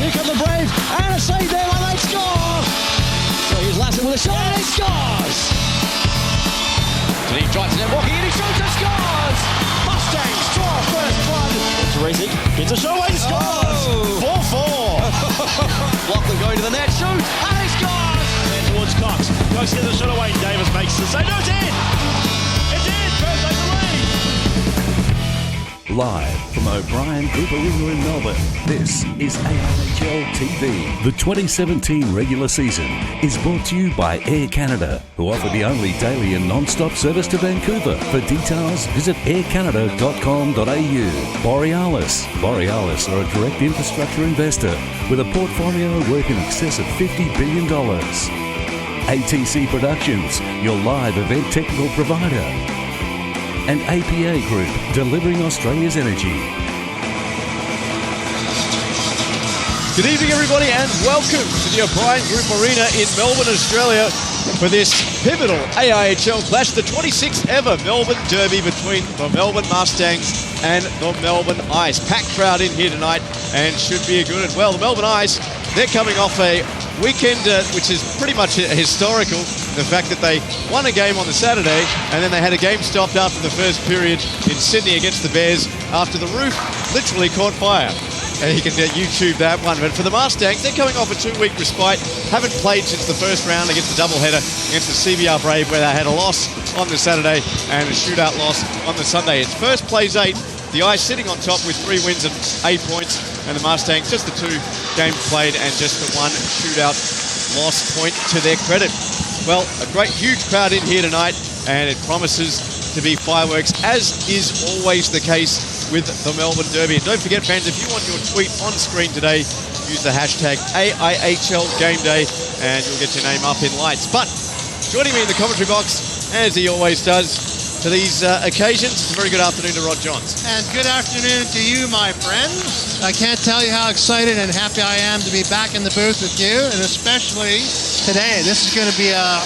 Here come the Brave, and a save there, and they score! So here's Lassett with a shot, and he scores! And he drives it in, walking in, he shoots and scores! Mustangs draw first blood. Teresic hits a shot, and he scores! 4-4. Lachlan going to the net, shoots, and he scores! And towards Cox, Cox gets a shot away, Davis makes the save. No, it's in! It's in! First over the lead! Live from O'Brien Group Arena in Melbourne, this is AIHL TV. The 2017 regular season is brought to you by Air Canada, who offer the only daily and non-stop service to Vancouver. For details, visit aircanada.com.au. Borealis are a direct infrastructure investor with a portfolio worth in excess of $50 billion. ATC Productions, your live event technical provider. And APA Group, delivering Australia's energy. Good evening, everybody, and welcome to the O'Brien Group Arena in Melbourne, Australia, for this pivotal AIHL clash, the 26th ever Melbourne Derby between the Melbourne Mustangs and the Melbourne Ice. Packed crowd in here tonight, and should be a good one. Well, the Melbourne Ice, they're coming off a weekend which is pretty much historical. The fact that they won a game on the Saturday, and then they had a game stopped after the first period in Sydney against the Bears after the roof literally caught fire. And you can YouTube that one. But for the Mustangs, they're coming off a 2-week respite. Haven't played since the first round against the doubleheader against the CBR Brave, where they had a loss on the Saturday and a shootout loss on the Sunday. It's first plays 8. The Ice sitting on top with 3 wins and 8 points. And the Mustangs, just the 2 games played and just the 1 shootout loss point to their credit. Well, a great, huge crowd in here tonight, and it promises to be fireworks, as is always the case with the Melbourne Derby. And don't forget, fans, if you want your tweet on screen today, use the hashtag AIHL Game Day, and you'll get your name up in lights. But joining me in the commentary box, as he always does, for these occasions, it's a very good afternoon to Rod Johns. And good afternoon to you, my friend. I can't tell you how excited and happy I am to be back in the booth with you, and especially today. This is going to be a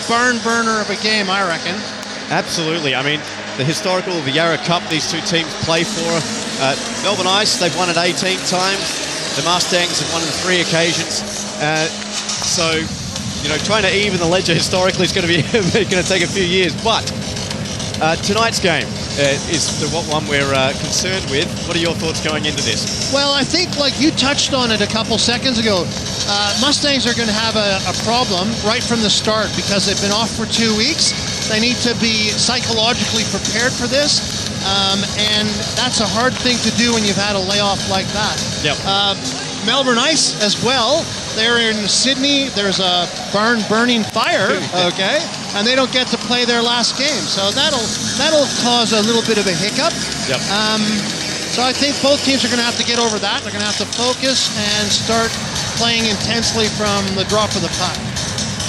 barn burner of a game, I reckon. Absolutely. I mean, the historical Yarra Cup these two teams play for. Melbourne Ice, they've won it 18 times. The Mustangs have won it on 3 occasions. So, you know, trying to even the ledger historically is going to be going to take a few years. But tonight's game is the one we're concerned with. What are your thoughts going into this? Well, I think, like you touched on it a couple seconds ago, Mustangs are going to have a problem right from the start because they've been off for 2 weeks. They need to be psychologically prepared for this, and that's a hard thing to do when you've had a layoff like that. Yep. Melbourne Ice as well. They're in Sydney. There's a barn-burning fire, okay, and they don't get to play their last game, so that'll cause a little bit of a hiccup. Yep. So I think both teams are going to have to get over that. They're going to have to focus and start playing intensely from the drop of the puck.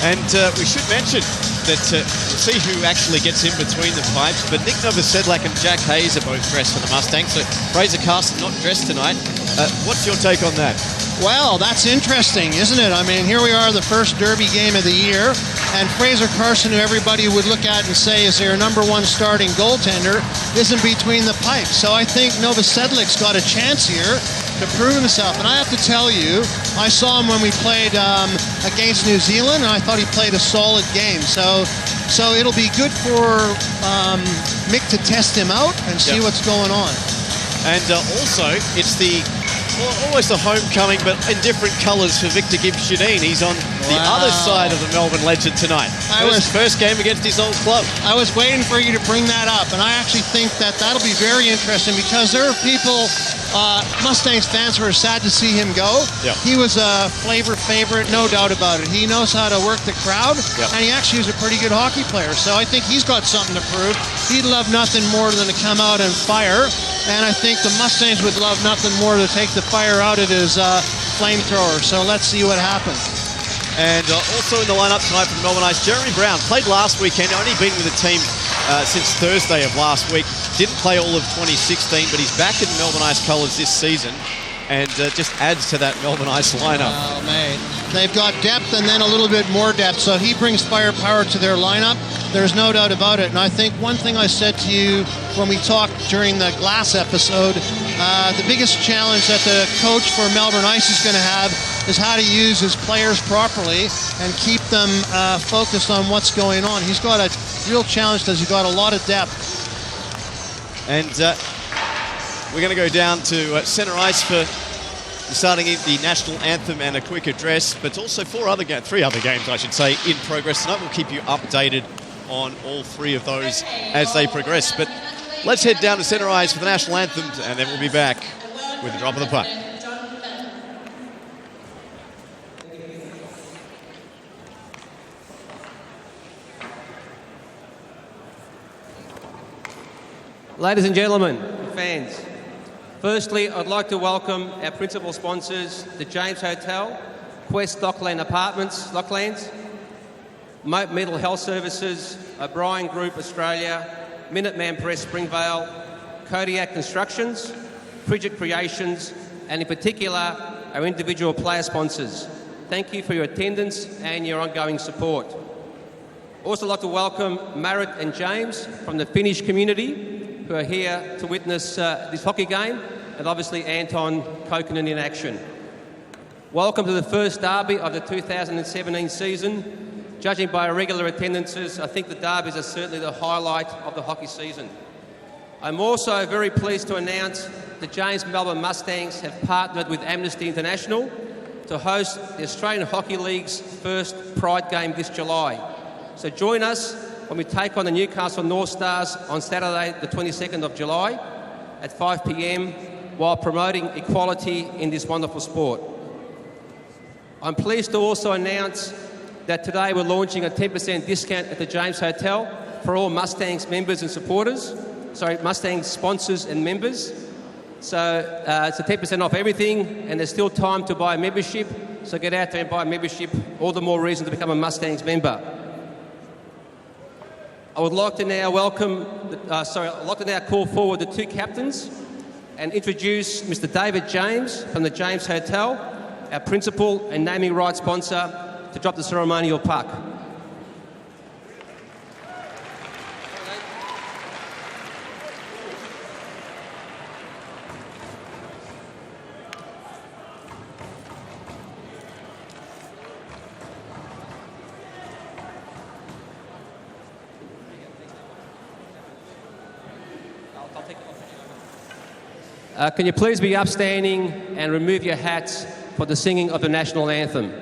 And we should mention that we'll see who actually gets in between the pipes, but Nick Novosedlak and Jack Hayes are both dressed for the Mustangs, so Fraser Carson not dressed tonight. What's your take on that? Well, that's interesting, isn't it? I mean, here we are, the first Derby game of the year, and Fraser Carson, who everybody would look at and say is their number 1 starting goaltender, isn't between the pipes. So I think Novosedlak's got a chance here to prove himself. And I have to tell you, I saw him when we played against New Zealand, and I thought he played a solid game. So it'll be good for Mick to test him out and see what's going on. And also, it's almost a homecoming, but in different colours for Victor Gibbs-Shedeen. He's on the other side of the Melbourne legend tonight. First game against his old club. I was waiting for you to bring that up, and I actually think that'll be very interesting because there are people, Mustangs fans, who are sad to see him go. Yep. He was a flavor favorite, no doubt about it. He knows how to work the crowd, and he actually is a pretty good hockey player. So I think he's got something to prove. He'd love nothing more than to come out and fire, and I think the Mustangs would love nothing more to take the fire out of his flamethrower. So let's see what happens. And also in the lineup tonight for the Melbourne Ice, Jeremy Brown played last weekend, only been with the team since Thursday of last week. Didn't play all of 2016, but he's back in Melbourne Ice colours this season, and just adds to that Melbourne Ice lineup. Oh, mate. They've got depth and then a little bit more depth, so he brings firepower to their lineup. There's no doubt about it. And I think one thing I said to you when we talked during the Glass episode The biggest challenge that the coach for Melbourne Ice is going to have is how to use his players properly and keep them focused on what's going on. He's got a real challenge because he's got a lot of depth. And we're going to go down to centre ice for starting the national anthem and a quick address, but also three other games, I should say, in progress tonight. We'll keep you updated on all three of those as they progress. But let's head down to centre ice for the national anthem, and then we'll be back with the drop of the puck. Ladies and gentlemen, fans, firstly, I'd like to welcome our principal sponsors, the James Hotel, Quest Dockland Apartments, Docklands, Moat Mental Health Services, O'Brien Group Australia, Minuteman Press Springvale, Kodiak Constructions, Pridget Creations, and in particular, our individual player sponsors. Thank you for your attendance and your ongoing support. Also like to welcome Marit and James from the Finnish community who are here to witness this hockey game, and obviously Anton Kokkonen in action. Welcome to the first derby of the 2017 season. Judging by regular attendances, I think the derbies are certainly the highlight of the hockey season. I'm also very pleased to announce the James Melbourne Mustangs have partnered with Amnesty International to host the Australian Hockey League's first Pride game this July. So join us when we take on the Newcastle North Stars on Saturday the 22nd of July at 5 p.m. while promoting equality in this wonderful sport. I'm pleased to also announce that today we're launching a 10% discount at the James Hotel for all Mustangs members and supporters. Sorry, Mustangs sponsors and members. So it's a 10% off everything, and there's still time to buy a membership. So get out there and buy a membership. All the more reason to become a Mustangs member. I would like to now call forward the two captains and introduce Mr. David James from the James Hotel, our principal and naming rights sponsor, to drop the ceremonial puck. Can you please be upstanding and remove your hats for the singing of the national anthem?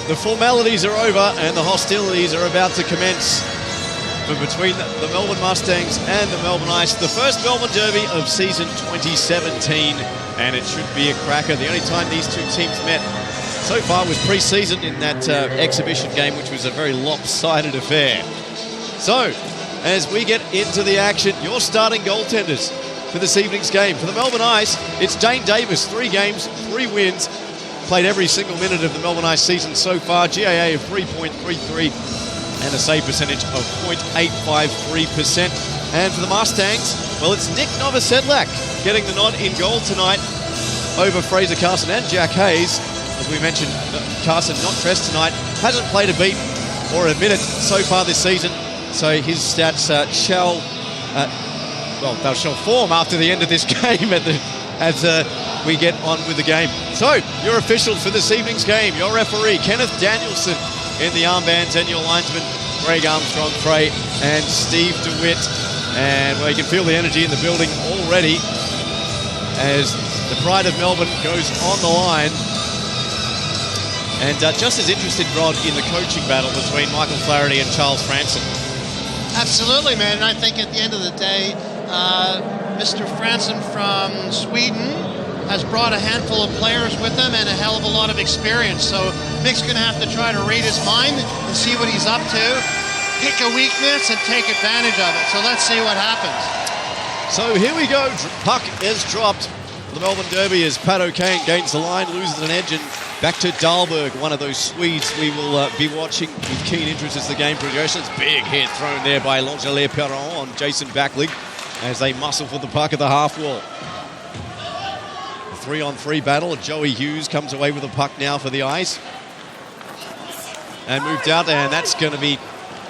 The formalities are over and the hostilities are about to commence between the Melbourne Mustangs and the Melbourne Ice. The first Melbourne Derby of season 2017, and it should be a cracker. The only time these two teams met so far was pre-season in that exhibition game, which was a very lopsided affair. So, as we get into the action, your starting goaltenders for this evening's game. For the Melbourne Ice, it's Dane Davis, 3 games, 3 wins. Played every single minute of the Melbourne Ice season so far. GAA of 3.33 and a save percentage of 0.853%. And for the Mustangs, well, it's Nick Novosedlak getting the nod in goal tonight over Fraser Carson and Jack Hayes. As we mentioned, Carson not dressed tonight, hasn't played a beat or a minute so far this season. So his stats they'll show form after the end of this game as we get on with the game. So, your officials for this evening's game, your referee, Kenneth Danielson in the armbands, and your linesman, Greg Armstrong Frey and Steve DeWitt. And well, you can feel the energy in the building already as the pride of Melbourne goes on the line. And just as interested, Rod, in the coaching battle between Michael Flaherty and Charles Franson. Absolutely, man. And I think at the end of the day, Mr. Franson from Sweden has brought a handful of players with him and a hell of a lot of experience. So Mick's going to have to try to read his mind and see what he's up to, pick a weakness and take advantage of it. So let's see what happens. So here we go. Puck is dropped for the Melbourne Derby as Pat O'Kane gains the line, loses an edge, and back to Dahlberg, one of those Swedes we will be watching with keen interest as the game progresses. Big hit thrown there by Langelier-Perron on Jason Backlig as they muscle for the puck at the half wall. A 3-on-3 battle. Joey Hughes comes away with the puck now for the Ice. And moved out, and that's going to be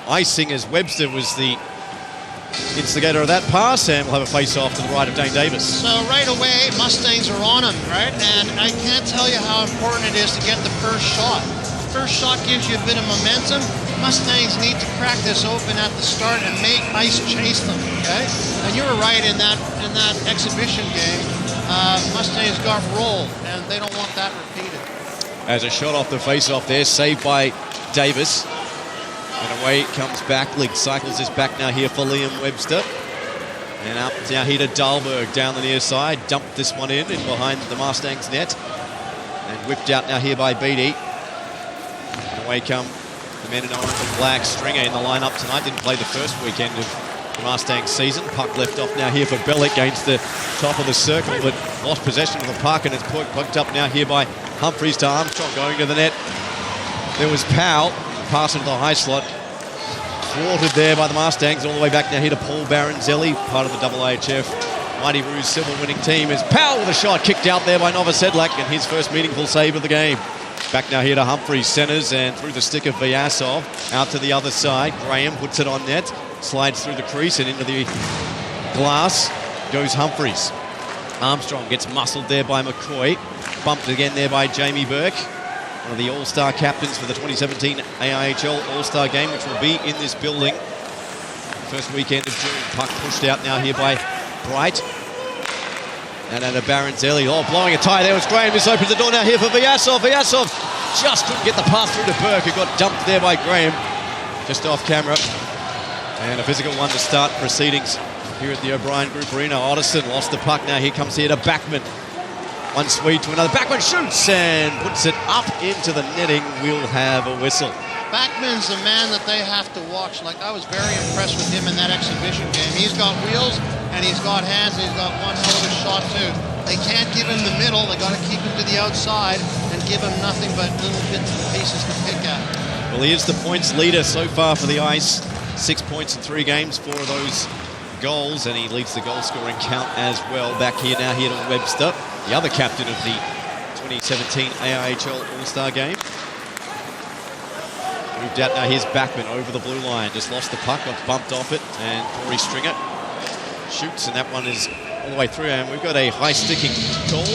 icing as Webster was the instigator of that pass, and we'll have a face-off to the right of Dane Davis. So right away, Mustangs are on him, right? And I can't tell you how important it is to get the first shot. First shot gives you a bit of momentum. Mustangs need to crack this open at the start and make Ice chase them, okay? And you were right in that exhibition game. Mustangs got rolled, and they don't want that repeated. As a shot off the face-off there, saved by Davis. And away comes Backlig, cycles this back now here for Liam Webster. And up down here to Dahlberg down the near side. Dumped this one in behind the Mustangs net. And whipped out now here by Beattie. And away come the men in orange and black. Stringer in the lineup tonight. Didn't play the first weekend of the Mustangs season. Puck left off now here for Bellick against the top of the circle, but lost possession of the puck, and it's poked up now here by Humphreys to Armstrong going to the net. There was Powell. Pass into the high slot. Thwarted there by the Mustangs. All the way back now here to Paul Baranzelli, part of the AIHF Mighty Roos silver winning team. Is Powell with a shot kicked out there by Novosedlak, and his first meaningful save of the game. Back now here to Humphreys, centres, and through the stick of Vyasov. Out to the other side. Graham puts it on net. Slides through the crease and into the glass goes Humphreys. Armstrong gets muscled there by McCoy. Bumped again there by Jamie Burke. One of the All-Star captains for the 2017 AIHL All-Star game, which will be in this building. First weekend of June. Puck pushed out now here by Bright. And at a Baranzelli. Oh, blowing a tie. There was Graham. This opens the door now here for Vyasov. Vyasov just couldn't get the pass through to Burke, who got dumped there by Graham. Just off camera. And a physical one to start proceedings here at the O'Brien Group Arena. Otterson lost the puck. Now here comes here to Backman. One Swede to another. Backman shoots and puts it up into the netting. We'll have a whistle. Backman's the man that they have to watch. Like, I was very impressed with him in that exhibition game. He's got wheels and he's got hands and he's got one hell of a shot too. They can't give him the middle. They got to keep him to the outside and give him nothing but little bits and pieces to pick at. Well, he is the points leader so far for the Ice. 6 points in 3 games, 4 of those goals, and he leads the goal scoring count as well. Back here now here to Webster, the other captain of the 2017 AIHL All-Star game. Moved out now, here's Backman over the blue line. Just lost the puck, got bumped off it, and Corey Stringer shoots, and that one is all the way through, and we've got a high-sticking goal.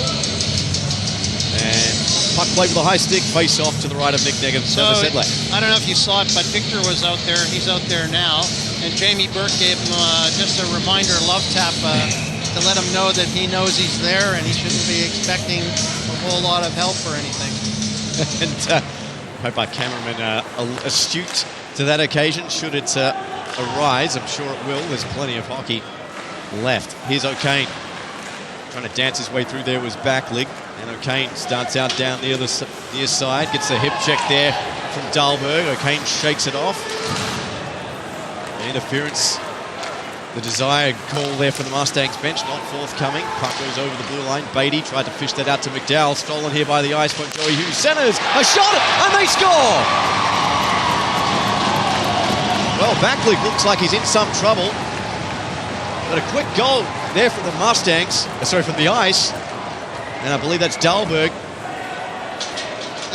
And puck played with a high stick, face off to the right of Nick Negan. So, I don't know if you saw it, but Victor was out there, he's out there now, and Jamie Burke gave him just a reminder love tap to let him know that he knows he's there and he shouldn't be expecting a whole lot of help or anything. And I hope our cameramen are astute to that occasion, should it arise. I'm sure it will. There's plenty of hockey left. Here's O'Kane. Trying to dance his way through there was Backlig. And O'Kane starts out down the other near side. Gets the hip check there from Dahlberg. O'Kane shakes it off. Interference. The desired call there from the Mustangs bench, not forthcoming. Puck goes over the blue line. Beattie tried to fish that out to McDowell. Stolen here by the Ice point. Joey Hughes centres. A shot and they score! Well, Backlig looks like he's in some trouble. But a quick goal there from the Mustangs. From the Ice. And I believe that's Dahlberg.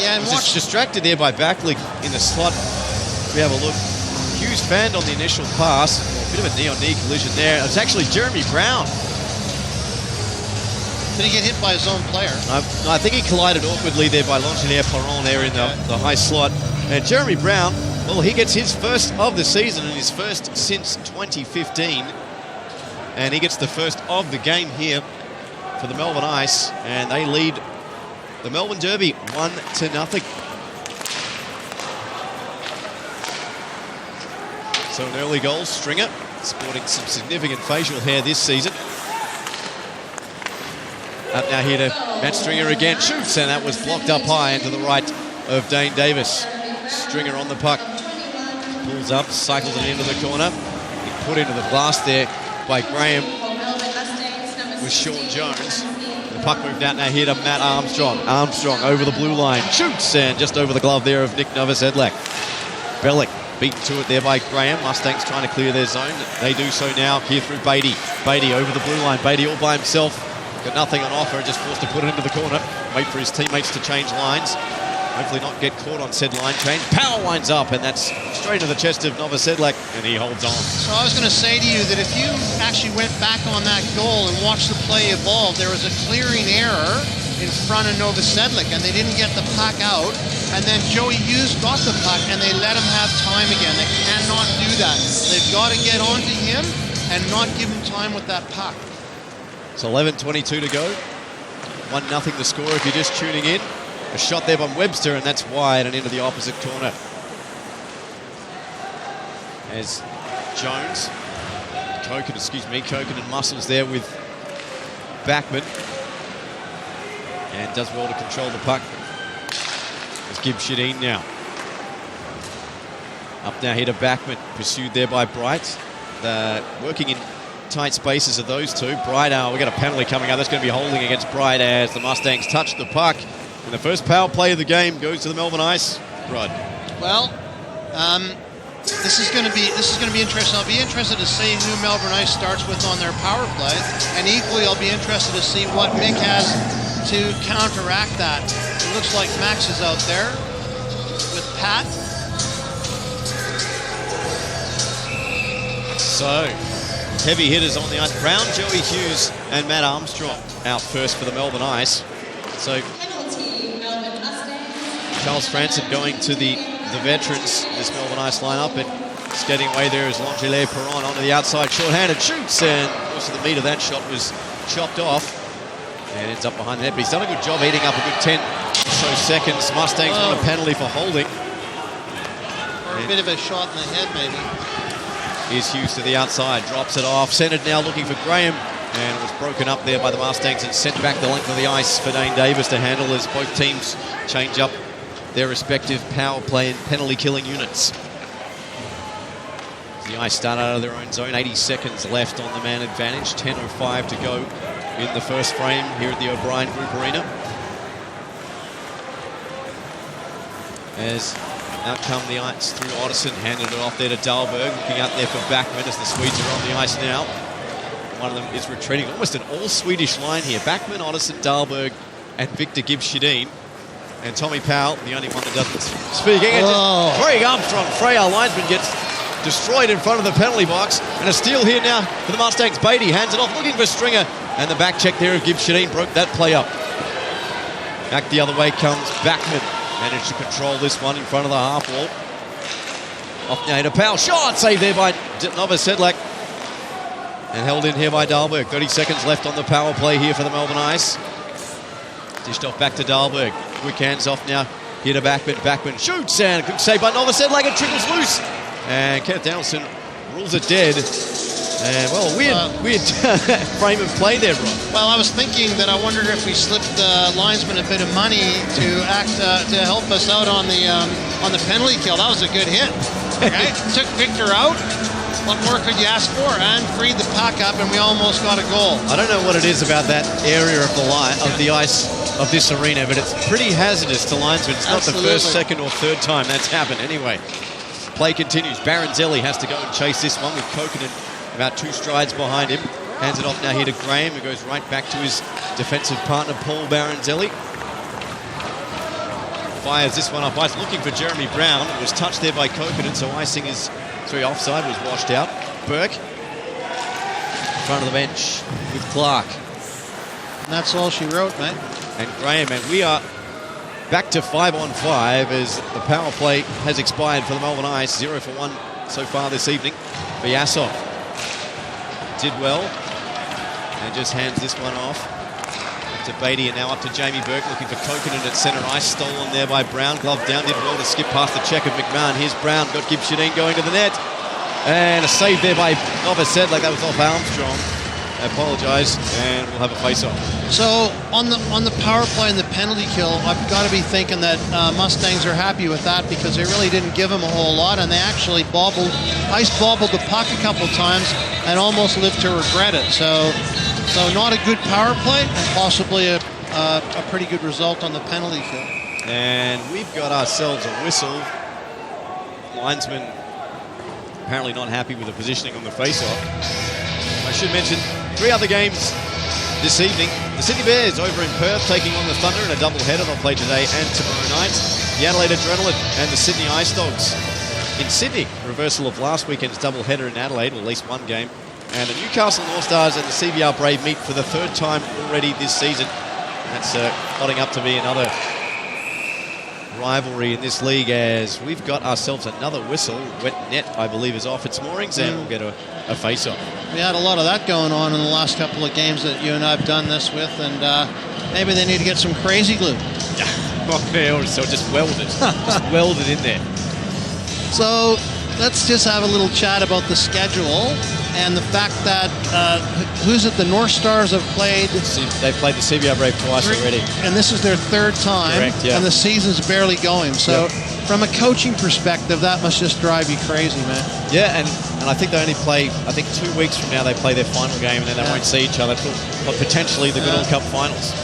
Yeah, and watch distracted there by Backlig in the slot. We have a look. Hughes fanned on the initial pass. A bit of a knee-on-knee collision there. It's actually Jeremy Brown. Did he get hit by his own player? I think he collided awkwardly there by Langelier-Perron there in the high slot. And Jeremy Brown, well, he gets his first of the season and his first since 2015. And he gets the first of the game here for the Melbourne Ice, and they lead the Melbourne Derby 1-0. So an early goal, Stringer, sporting some significant facial hair this season. Up now here to Matt Stringer again, shoots, and that was blocked up high into the right of Dane Davis. Stringer on the puck, pulls up, cycles it into the corner. He put into the glass there by Graham with Sean Jones. The puck moved out now here to Matt Armstrong. Armstrong over the blue line, shoots, and just over the glove there of Nick Novosedlak. Bellick beaten to it there by Graham. Mustangs trying to clear their zone. They do so now here through Beatty. Beatty over the blue line. Beatty all by himself. Got nothing on offer, just forced to put it into the corner. Wait for his teammates to change lines. Hopefully not get caught on said line change. Powell winds up, and that's straight to the chest of Novosedlak, and he holds on. So I was going to say to you that if you actually went back on that goal and watched the play evolve, there was a clearing error in front of Novosedlak, and they didn't get the puck out. And then Joey Hughes got the puck, and they let him have time again. They cannot do that. They've got to get onto him and not give him time with that puck. It's 11:22 to go. 1-0 the score if you're just tuning in. A shot there by Webster, and that's wide and into the opposite corner. As Jones, Koken and Muscles there with Backman. And does well to control the puck. It's Gibbs Shadeen now. Up now here to Backman, pursued there by Bright. Working in tight spaces of those two. Bright, we got a penalty coming up. That's going to be holding against Bright as the Mustangs touch the puck. And the first power play of the game goes to the Melbourne Ice. Rod. Well, this is going to be interesting. I'll be interested to see who Melbourne Ice starts with on their power play, and equally I'll be interested to see what Mick has to counteract that. It looks like Max is out there with Pat. So, heavy hitters on the ice. Brown, Joey Hughes, and Matt Armstrong out first for the Melbourne Ice. So, Charles Franson going to the veterans, this Melbourne Ice lineup, and skating away there is Langelier Perron onto the outside, short-handed, shoots, and most of the meat of that shot was chopped off and ends up behind the net. But he's done a good job eating up a good 10 or so seconds. Mustangs want a penalty for holding. Or a bit of a shot in the head, maybe. Here's Hughes to the outside, drops it off, centered now looking for Graham, and it was broken up there by the Mustangs and sent back the length of the ice for Dane Davis to handle as both teams change up their respective power play and penalty killing units. The Ice start out of their own zone, 80 seconds left on the man advantage, 10:05 to go in the first frame here at the O'Brien Group Arena. As out come the Ice through Otterson, handed it off there to Dahlberg, looking out there for Backman as the Swedes are on the ice now. One of them is retreating, almost an all-Swedish line here. Backman, Otterson, Dahlberg, and Victor Gibbs Shadeen. And Tommy Powell, the only one that doesn't speak English. Craig Armstrong, Freya linesman, gets destroyed in front of the penalty box. And a steal here now for the Mustangs. Beatty hands it off, looking for Stringer. And the back check there of Gibbs Shadeen broke that play up. Back the other way comes Backman. Managed to control this one in front of the half wall. Off now to Powell. Shot saved there by Novosedlak. And held in here by Dahlberg. 30 seconds left on the power play here for the Melbourne Ice. Dished off back to Dahlberg. Quick hands off now. Here to Backman. Backman shoots, and a quick save by Novosedlak. It trickles loose. And Kenneth Donaldson rules it dead. And, well, weird frame of play there, Rob. Well, I was thinking that I wondered if we slipped the linesman a bit of money to help us out on the penalty kill. That was a good hit. Right? Took Victor out. What more could you ask for? And freed the puck up, and we almost got a goal. I don't know what it is about that area of the ice of this arena, but it's pretty hazardous to linesmen. It's not the first, second, or third time that's happened. Anyway, play continues. Baronzelli has to go and chase this one with Koken about 2 strides behind him. Hands it off now here to Graham, who goes right back to his defensive partner, Paul Baronzelli. Fires this one up. Ice looking for Jeremy Brown. It was touched there by Koken, so icing is offside, was washed out. Burke in front of the bench with Clark. And that's all she wrote, mate. And Graham, and we are back to 5-on-5 as the power play has expired for the Melbourne Ice. 0 for 1 so far this evening. Vyasov did well and just hands this one off to Beatty and now up to Jamie Burke looking for Coconut at centre ice. Stolen there by Brown. Glove down, did well to skip past the check of McMahon. Here's Brown, got Gibb Shadeen going to the net. And a save there by Novosad, like that was off Armstrong. I apologise, and we'll have a face-off. So on the power play and the penalty kill, I've got to be thinking that Mustangs are happy with that because they really didn't give him a whole lot, and they actually ice bobbled the puck a couple times and almost lived to regret it. So not a good power play and possibly a pretty good result on the penalty kill. And we've got ourselves a whistle. Linesman apparently not happy with the positioning on the face-off. I should mention 3 other games this evening. The Sydney Bears over in Perth taking on the Thunder in a double-header. They'll play today and tomorrow night. The Adelaide Adrenaline and the Sydney Ice Dogs in Sydney. Reversal of last weekend's double-header in Adelaide, or at least one game. And the Newcastle North Stars and the CBR Brave meet for the 3rd time already this season. That's plotting up to be another rivalry in this league as we've got ourselves another whistle. Wet net, I believe, is off its moorings and we'll get a face-off. We had a lot of that going on in the last couple of games that you and I have done this with, and maybe they need to get some crazy glue. Or just welded. Just welded in there. So let's just have a little chat about the schedule and the fact that the North Stars have played. They've played the CBR Brave twice already. And this is their 3rd time. Correct, yeah. And the season's barely going. So from a coaching perspective, that must just drive you crazy, man. Yeah, and I think they only play, 2 weeks from now they play their final game and then they won't see each other till potentially the Goodall Cup finals.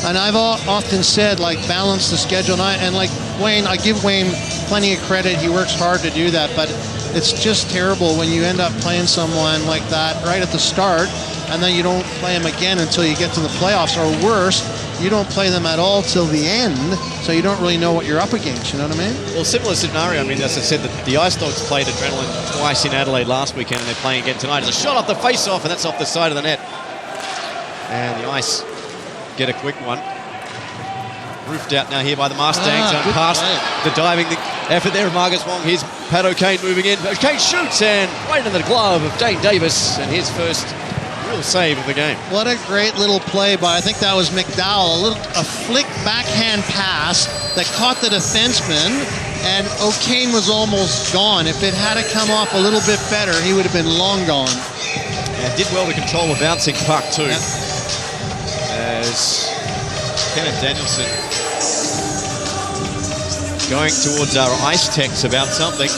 And I've often said, like, balance the schedule. And like Wayne, I give Wayne plenty of credit. He works hard to do that. But it's just terrible when you end up playing someone like that right at the start and then you don't play them again until you get to the playoffs. Or worse, you don't play them at all till the end, so you don't really know what you're up against, you know what I mean? Well, similar scenario. I mean, as I said, the Ice Dogs played Adrenaline twice in Adelaide last weekend and they're playing again tonight. It's a shot off the face-off and that's off the side of the net. And the Ice get a quick one. Roofed out now here by the Mustangs. Past the diving effort there of Marcus Wong. Here's Pat O'Kane moving in. O'Kane shoots and right in the glove of Dane Davis and his first real save of the game. What a great little play by, I think that was McDowell. A flick backhand pass that caught the defenseman and O'Kane was almost gone. If it had to come off a little bit better, he would have been long gone. And did well to control the bouncing puck too. Yep. As Kenneth Danielson going towards our ice techs about something.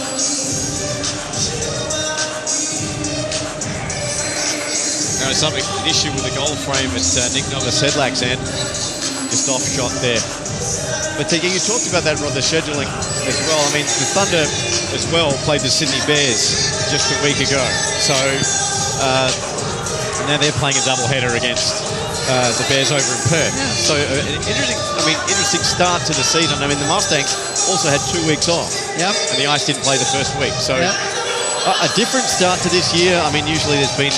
Now something, an issue with the goal frame at Nick Novosedlak's end. Just off shot there. But you talked about that, Rod, the scheduling as well. I mean, the Thunder as well played the Sydney Bears just a week ago. So now they're playing a doubleheader against the Bears over in Perth. Yeah. So interesting start to the season. I mean, the Mustangs also had 2 weeks off. Yep. And the Ice didn't play the first week. So a different start to this year. I mean, usually there's been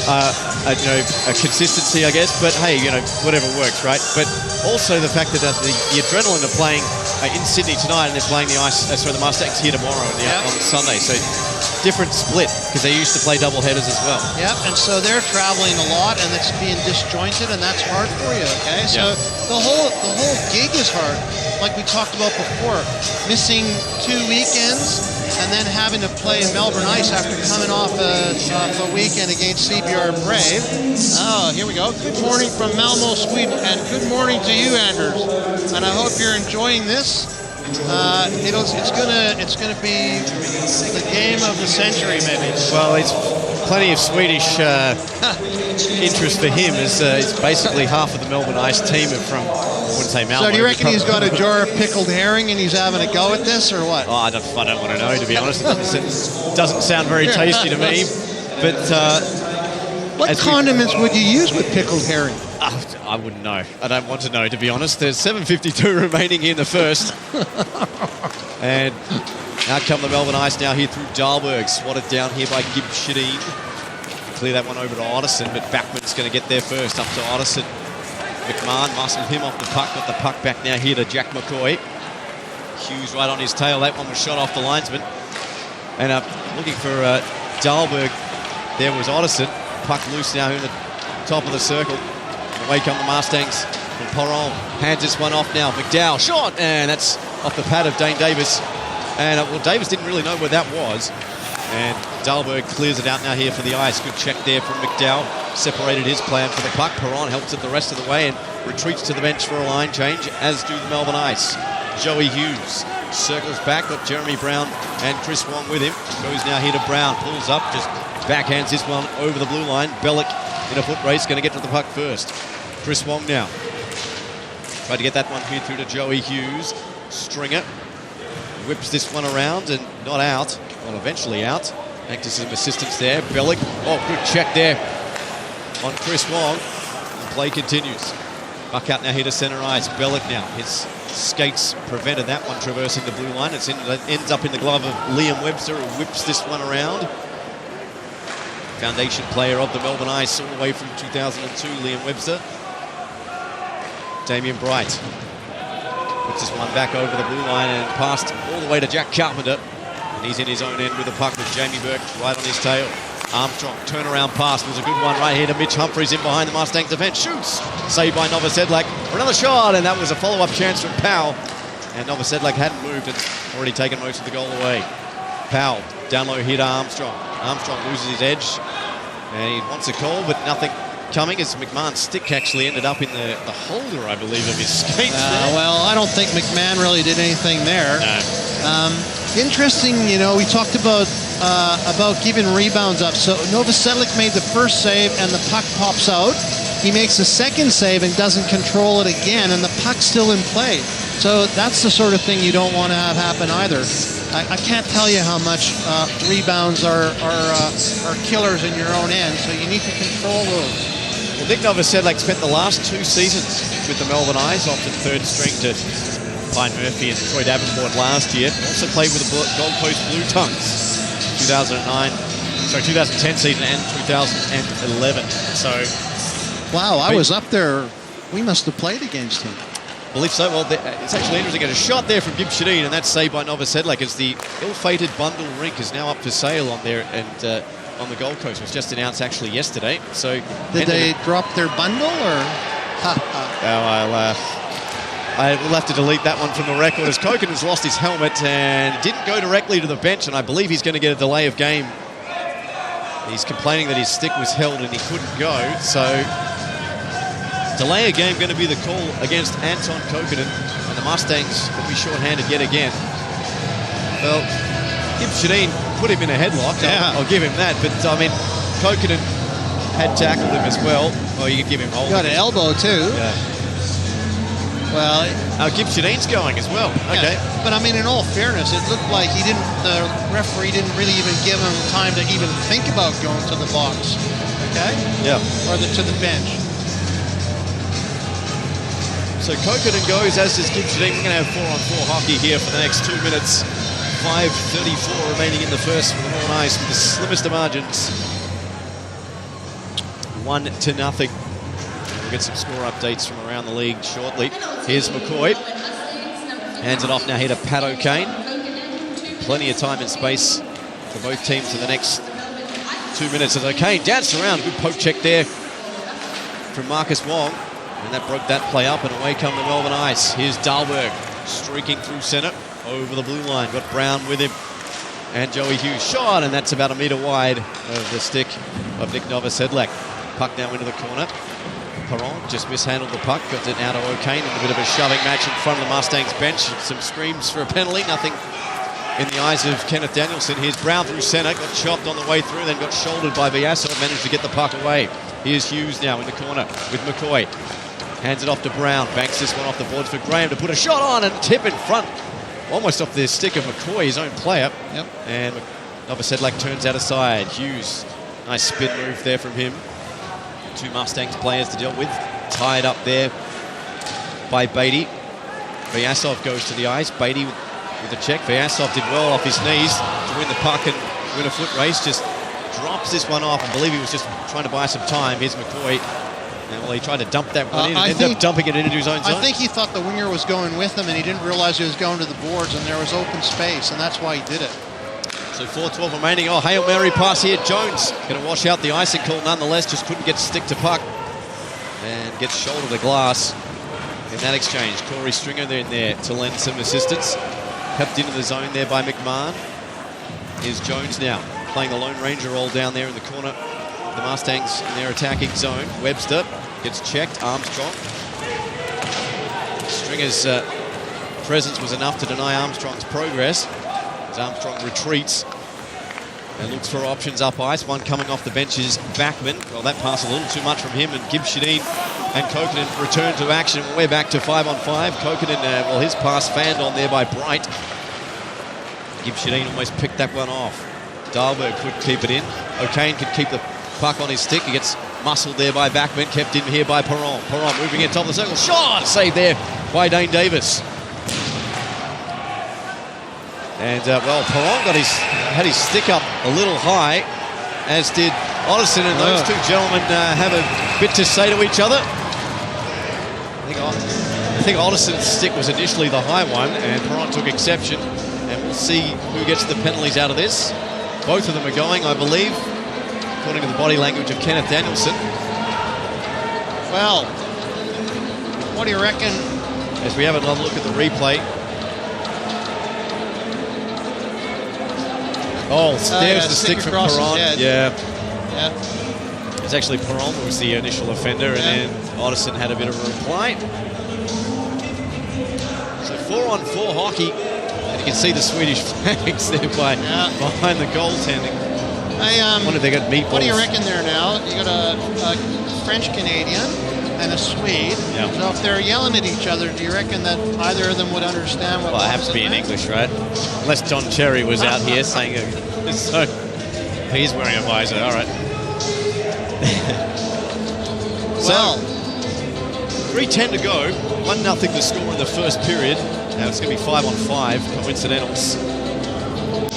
a consistency, I guess. But hey, whatever works, right? But also the fact that the Adrenaline are playing in Sydney tonight, and they're playing the Mustangs here tomorrow on Sunday. So different split because they used to play double headers as well. Yep, and so they're traveling a lot, and it's being disjointed, and that's hard for you. Okay, so the whole gig is hard, like we talked about before. Missing 2 weekends and then having to play in Melbourne Ice after coming off a weekend against CBR Brave. Oh, here we go. Good morning from Malmo, Sweden, and good morning to you, Anders. And I hope you're enjoying this. It's gonna be the game of the century, maybe. Well, it's plenty of Swedish interest for him. It's basically half of the Melbourne Ice team are from, I wouldn't say Malmo. So do you reckon he's got a jar of pickled herring and he's having a go at this, or what? Oh, I don't want to know, to be honest. It doesn't sound very tasty to me. But what condiments would you use with pickled herring? I wouldn't know. I don't want to know, to be honest. There's 7:52 remaining in the first. And out come the Melbourne Ice now here through Dahlberg. Swatted down here by Gibb Shadeen. Clear that one over to Otterson, but Backman's going to get there first. Up to Otterson. McMahon muscled him off the puck. Got the puck back now here to Jack McCoy. Hughes right on his tail. That one was shot off the linesman. And looking for Dahlberg. There was Otterson. Puck loose now in the top of the circle. Away come the Mustangs. And Perron hands this one off now. McDowell, shot, and that's off the pad of Dane Davis. And well, Davis didn't really know where that was. And Dahlberg clears it out now here for the Ice. Good check there from McDowell. Separated his plan for the puck. Perron helps it the rest of the way and retreats to the bench for a line change, as do the Melbourne Ice. Joey Hughes circles back, got Jeremy Brown and Chris Wong with him. Goes now here to Brown, pulls up, just backhands this one over the blue line. Bellick in a foot race, going to get to the puck first. Chris Wong now. Tried to get that one here through to Joey Hughes. Stringer whips this one around and not out. Well, eventually out. Thanks to some assistance there. Bellick, oh, good check there on Chris Wong. The play continues. Buck out now here to centre ice. Bellick now. His skates prevented that one traversing the blue line. It ends up in the glove of Liam Webster, who whips this one around. Foundation player of the Melbourne Ice all the way from 2002, Liam Webster. Damien Bright puts this one back over the blue line and passed all the way to Jack Carpenter. And he's in his own end with the puck with Jamie Burke right on his tail. Armstrong, turnaround pass was a good one right here to Mitch Humphries in behind the Mustangs defence. Shoots! Saved by Novosedlak for another shot, and that was a follow-up chance from Powell. And Novosedlak hadn't moved and already taken most of the goal away. Powell, down low here to Armstrong. Armstrong loses his edge, and he wants a call, but nothing coming as McMahon's stick actually ended up in the holder, I believe, of his skates there. Well, I don't think McMahon really did anything there. No. Interesting, you know, we talked about giving rebounds up. So Novosedlak made the first save and the puck pops out. He makes the second save and doesn't control it again, and the puck's still in play. So that's the sort of thing you don't want to have happen either. I can't tell you how much rebounds are killers in your own end, so you need to control those. Well, Nick Novosedlak spent the last 2 seasons with the Melbourne Ice, often third string to Pine Murphy and Troy Davenport last year. Also played with the Gold Coast Blue Tongues 2010 season and 2011. So, wow, I was up there. We must have played against him. I believe so. Well, it's actually interesting. A shot there from Gib Shadeen, and that's saved by Novosedlak as the ill-fated Bundle rink is now up for sale on there and on the Gold Coast. It was just announced actually yesterday. So, did they drop their bundle or? I will have to delete that one from the record as Koken has lost his helmet and didn't go directly to the bench, and I believe he's going to get a delay of game. He's complaining that his stick was held and he couldn't go, so delay of game going to be the call against Anton Kokinen, and the Mustangs will be short-handed yet again. Well, Gib Shadeen put him in a headlock. Yeah. I'll give him that, but I mean, Kokinen had tackled him as well. Well, you could give him hold. Got an elbow too. Yeah. Well, Gib Shadeen's going as well. Okay. Yeah, but I mean, in all fairness, it looked like the referee didn't really even give him time to even think about going to the box. Okay? Yeah. Or to the bench. So Kokinen goes, as does Gib Shadeen. We're going to have 4-on-4 hockey here for the next 2 minutes. 5:34 remaining in the first for the Melbourne Ice with the slimmest of margins. 1-0. We'll get some score updates from around the league shortly. Here's McCoy. Hands it off now here to Pat O'Kane. Plenty of time and space for both teams for the next 2 minutes. As O'Kane danced around. Good poke check there from Marcus Wong. And that broke that play up, and away come the Melbourne Ice. Here's Dahlberg streaking through centre over the blue line. Got Brown with him. And Joey Hughes shot, and that's about a metre wide of the stick of Nick Novosedlak. Puck now into the corner. Perron just mishandled the puck, got it out of O'Kane in a bit of a shoving match in front of the Mustangs bench. Some screams for a penalty, nothing in the eyes of Kenneth Danielson. Here's Brown through centre, got chopped on the way through, then got shouldered by Vyasov, managed to get the puck away. Here's Hughes now in the corner with McCoy. Hands it off to Brown, banks this one off the boards for Graham to put a shot on and tip in front. Almost off the stick of McCoy, his own player. Yep. And Novosedlak turns out aside. Hughes, nice spin move there from him. 2 Mustangs players to deal with. Tied up there by Beatty. Vyasov goes to the ice. Beatty with a check. Vyasov did well off his knees to win the puck and win a foot race. Just drops this one off. I believe he was just trying to buy some time. Here's McCoy. And well, he tried to dump that one in and ended up dumping it into his own zone. I think he thought the winger was going with him, and he didn't realize he was going to the boards, and there was open space, and that's why he did it. So 4:12 remaining. Oh, Hail Mary pass here. Jones going to wash out the icing call nonetheless. Just couldn't get stick to puck. and gets shoulder to glass in that exchange. Corey Stringer in there to lend some assistance. Helped into the zone there by McMahon. Here's Jones now, playing the Lone Ranger role down there in the corner. The Mustangs in their attacking zone. Webster gets checked. Armstrong. Stringer's presence was enough to deny Armstrong's progress as Armstrong retreats and looks for options up ice. One coming off the bench is Backman. Well, that passed a little too much from him, and Gibbs Shadeen and Kokkonen return to action. We're back to 5-on-5. Kokkonen, well, his pass fanned on there by Bright. Gibbs Shadeen almost picked that one off. Dahlberg could keep it in. O'Kane could keep the puck on his stick. He gets muscled there by Backman, kept in here by Perron. Perron moving in top of the circle. Shot! Saved there by Dane Davis. And, well, Perron had his stick up a little high, as did Otterson, and those two gentlemen have a bit to say to each other. I think Otterson's stick was initially the high one, and Perron took exception, and we'll see who gets the penalties out of this. Both of them are going, I believe, according to the body language of Kenneth Danielson. Well, what do you reckon? As we have another look at the replay. Oh, there's the stick from Perron. Yeah. It's actually Perron who was the initial offender, and then Otterson had a bit of a reply. So 4-on-4 hockey, and you can see the Swedish flags there behind the goaltending. I wonder if they got meatballs. What do you reckon there now? You got a French-Canadian and a Swede. Yeah. So if they're yelling at each other, do you reckon that either of them would understand what? Well, it has to be in English, right? Unless John Cherry was out here saying it. So he's wearing a visor. All right. Well, 3:10 to go. 1-0 the score in the first period. Now it's going to be 5-on-5 coincidentals.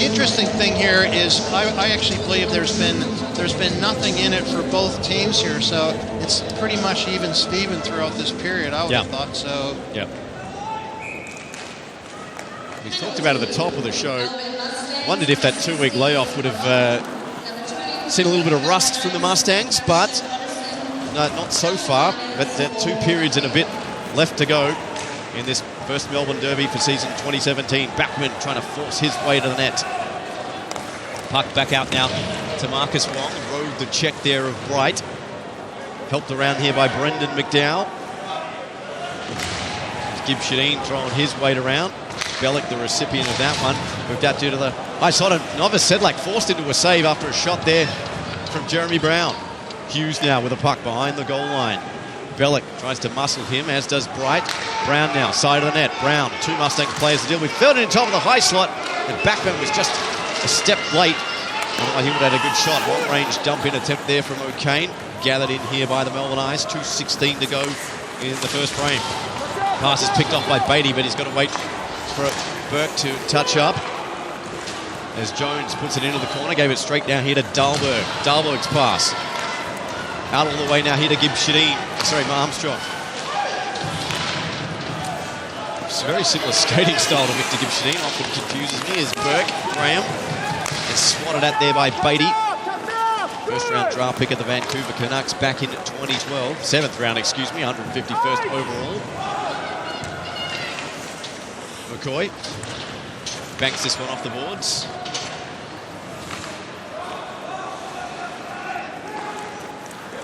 the interesting thing here is I actually believe there's been nothing in it for both teams here, so it's pretty much even Steven throughout this period. I would have thought so. Yeah. We talked about at the top of the show. Wondered if that 2-week layoff would have seen a little bit of rust from the Mustangs, but no, not so far. But 2 periods and a bit left to go in this first Melbourne Derby for season 2017. Backman trying to force his way to the net. Puck back out now to Marcus Wong. Rode the check there of Bright. Helped around here by Brendan McDowell. Gibbs Shadeen throwing his weight around. Bellick, the recipient of that one, moved out due to the ice. Novice Sedlak forced into a save after a shot there from Jeremy Brown. Hughes now with a puck behind the goal line. Bellick tries to muscle him, as does Bright. Brown now, side of the net. Brown, 2 Mustangs players to deal with. Filled it in top of the high slot, and Backman was just a step late. Otherwise, he would have had a good shot. Long-range dump-in attempt there from O'Kane. Gathered in here by the Melbourne Ice. 2:16 to go in the first frame. Pass is picked off by Beatty, but he's got to wait for Burke to touch up. As Jones puts it into the corner, gave it straight down here to Dahlberg. Dahlberg's pass. Out all the way now here to Gibbs Shadeen. Sorry, Armstrong. It's a very similar skating style to Victor Gibbs Shadeen. Often confuses me as Burke. Graham is swatted at there by Beatty. First round draft pick of the Vancouver Canucks back in 2012. 7th round, excuse me, 151st overall. McCoy banks this one off the boards.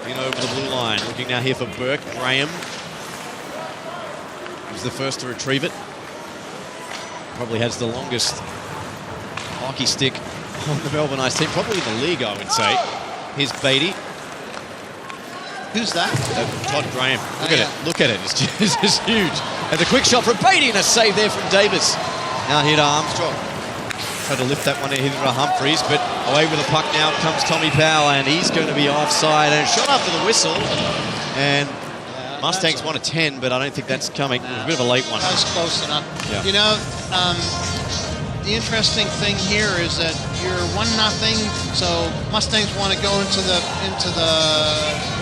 In over the blue line. Looking now here for Burke. Graham was the first to retrieve it. Probably has the longest hockey stick on the Melbourne Ice team. Probably in the league, I would say. Here's Beatty. Who's that? Todd Graham. Look at it. Look at it. It's just huge. And the quick shot from Beatty and a save there from Davis. Now here to Armstrong. Tried to lift that one in here to Humphreys, but away with the puck now comes Tommy Powell, and he's going to be offside. And a shot after the whistle. And Mustangs won a 10, but I don't think that's coming. It was a bit of a late one. That was close enough. Yeah. You know, the interesting thing here is that you're 1-0, so Mustangs want to go into the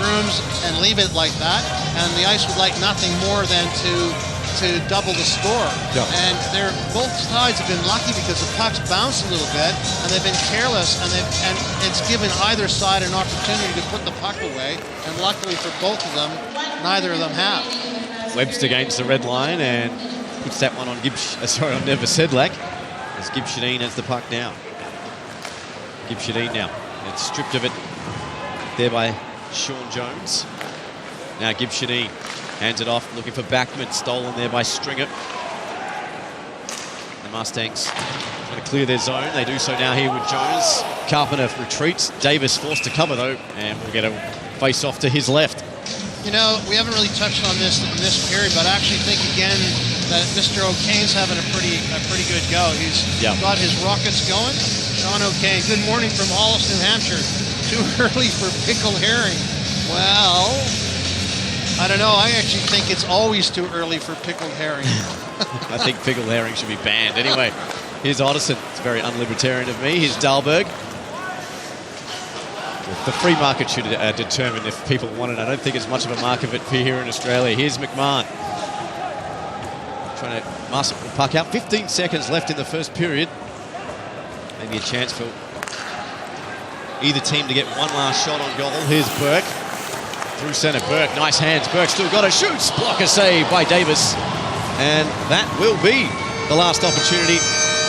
rooms and leave it like that, and the Ice would like nothing more than to to double the score. Yeah. And both sides have been lucky because the puck's bounced a little bit, and they've been careless, and it's given either side an opportunity to put the puck away. And luckily for both of them, neither of them have. Webster gains the red line and puts that one on on Never Sedlak. As Gibb Shadeen has the puck now. Gibb Shadeen now. It's stripped of it there by Sean Jones. Now Gibb Shadeen hands it off, looking for Backman. Stolen there by Stringer. The Mustangs trying to clear their zone. They do so now here with Jones. Carpenter retreats. Davis forced to cover though, and we'll get a face-off to his left. You know, we haven't really touched on this in this period, but I actually think again that Mr. O'Kane's having a pretty good go. He's got his rockets going. Sean O'Kane, good morning from Hollis, New Hampshire. Too early for pickled herring. Well, I don't know. I actually think it's always too early for pickled herring. I think pickled herring should be banned. Anyway, here's Otterson. It's very unlibertarian of me. Here's Dahlberg. The free market should determine if people want it. I don't think it's much of a market of it here in Australia. Here's McMahon. Trying to muscle the puck out. 15 seconds left in the first period. Maybe a chance for either team to get one last shot on goal. Here's Burke. Through centre. Burke, nice hands. Burke still got it. Shoots. Blocker save by Davis. And that will be the last opportunity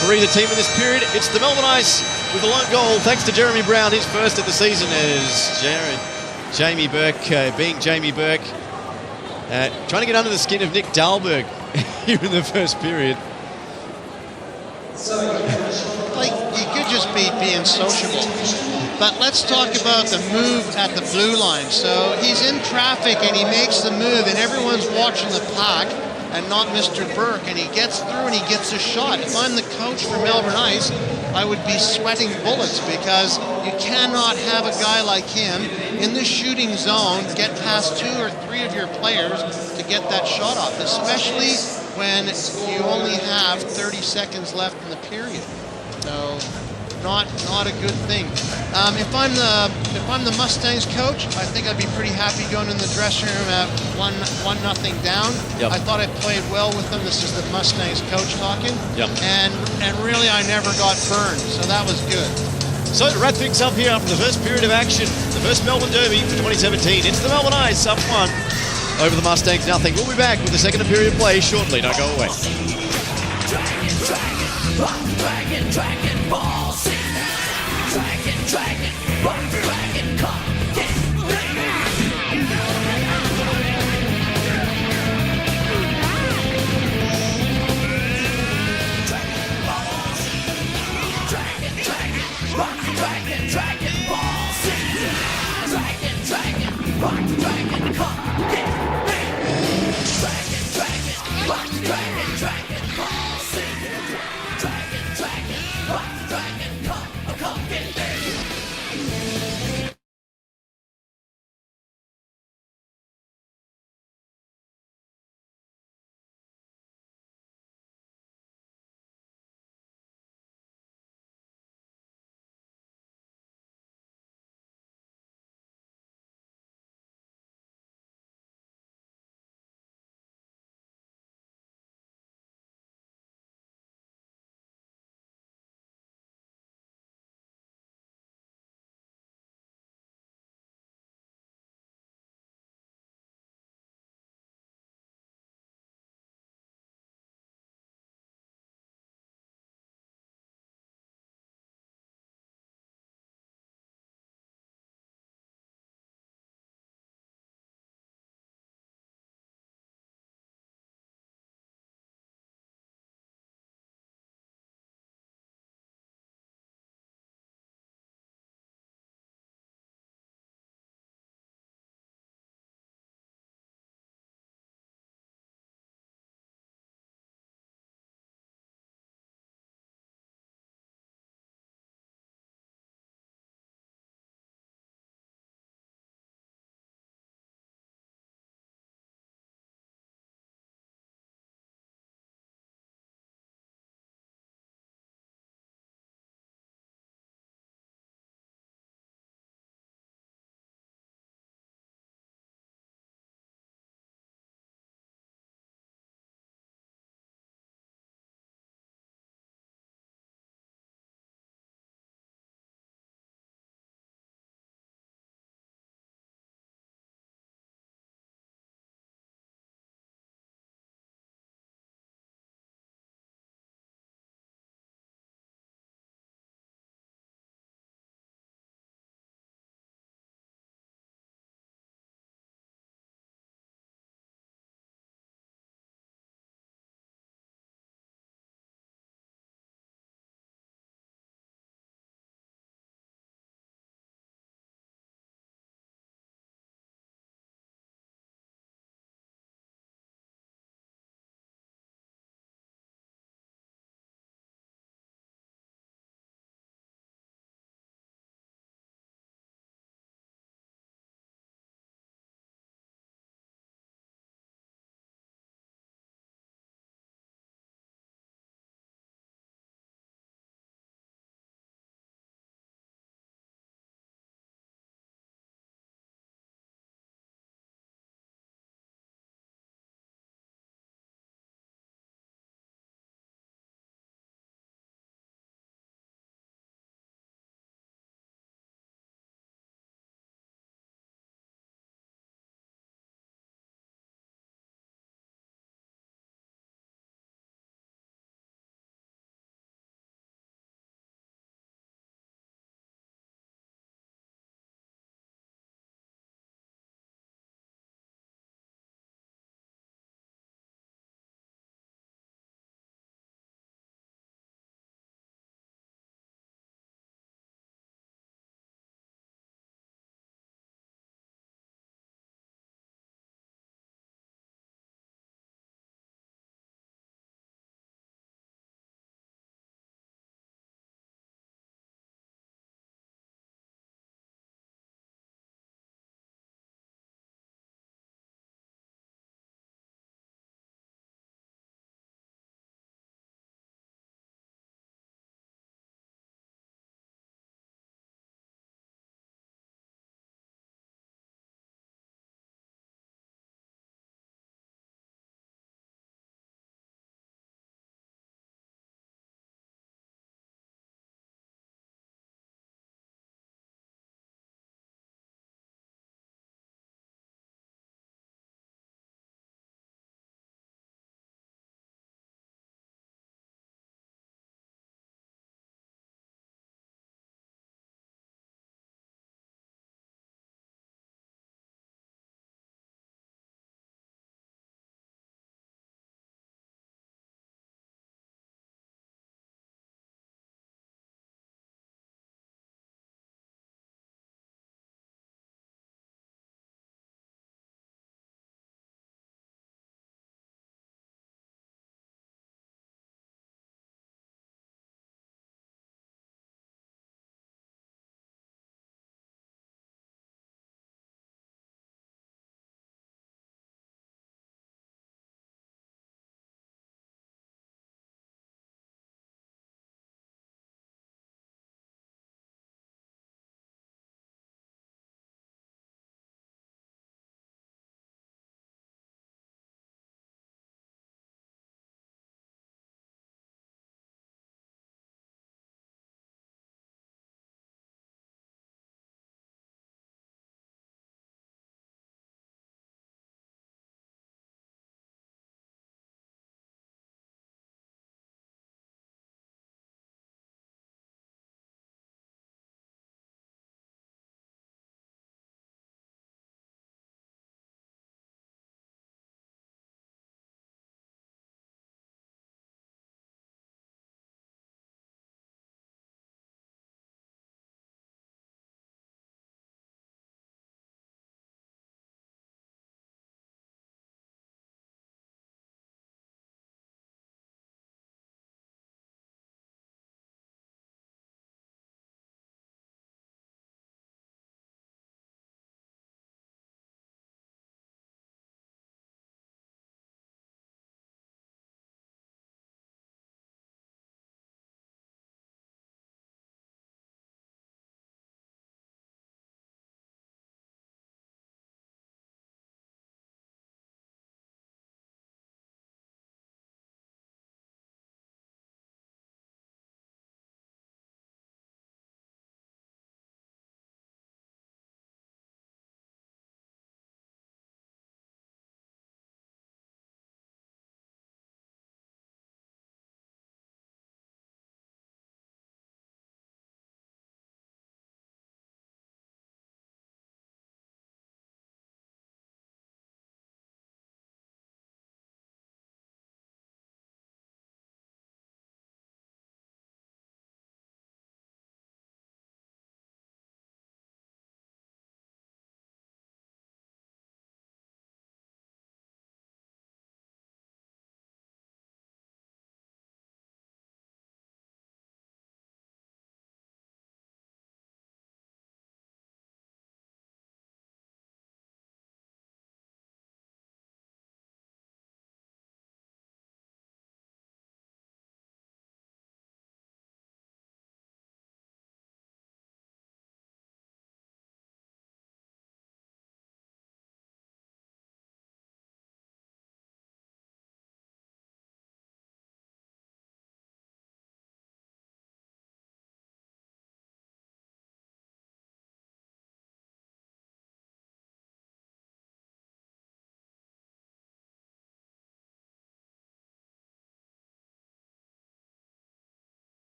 for either team in this period. It's the Melbourne Ice with a lone goal, thanks to Jeremy Brown, his first of the season, as Jamie Burke, being Jamie Burke, trying to get under the skin of Nick Dahlberg here in the first period. Like, you could just be being sociable. But let's talk about the move at the blue line. So he's in traffic and he makes the move and everyone's watching the puck and not Mr. Burke, and he gets through and he gets a shot. If I'm the coach for Melbourne Ice, I would be sweating bullets because you cannot have a guy like him in the shooting zone get past 2 or 3 of your players to get that shot off, especially when you only have 30 seconds left in the period. So not a good thing. If I'm the Mustangs coach, I think I'd be pretty happy going in the dressing room at 1-0 down. Yep. I thought I played well with them. This is the Mustangs coach talking. Yep. And really I never got burned, so that was good. So to wrap things up here after the first period of action, the first Melbourne Derby for 2017, it's the Melbourne Ice up 1 over the Mustangs 0. We'll be back with the second period play shortly. Don't go away. Dragon, ball, sing. Dragon, rock, dragon, come, Dragon, ball, sing. Dragon, rock, dragon, come, get ready. Dragon, rock, dragon, ball, sing. Dragon, rock, dragon, come, get ready.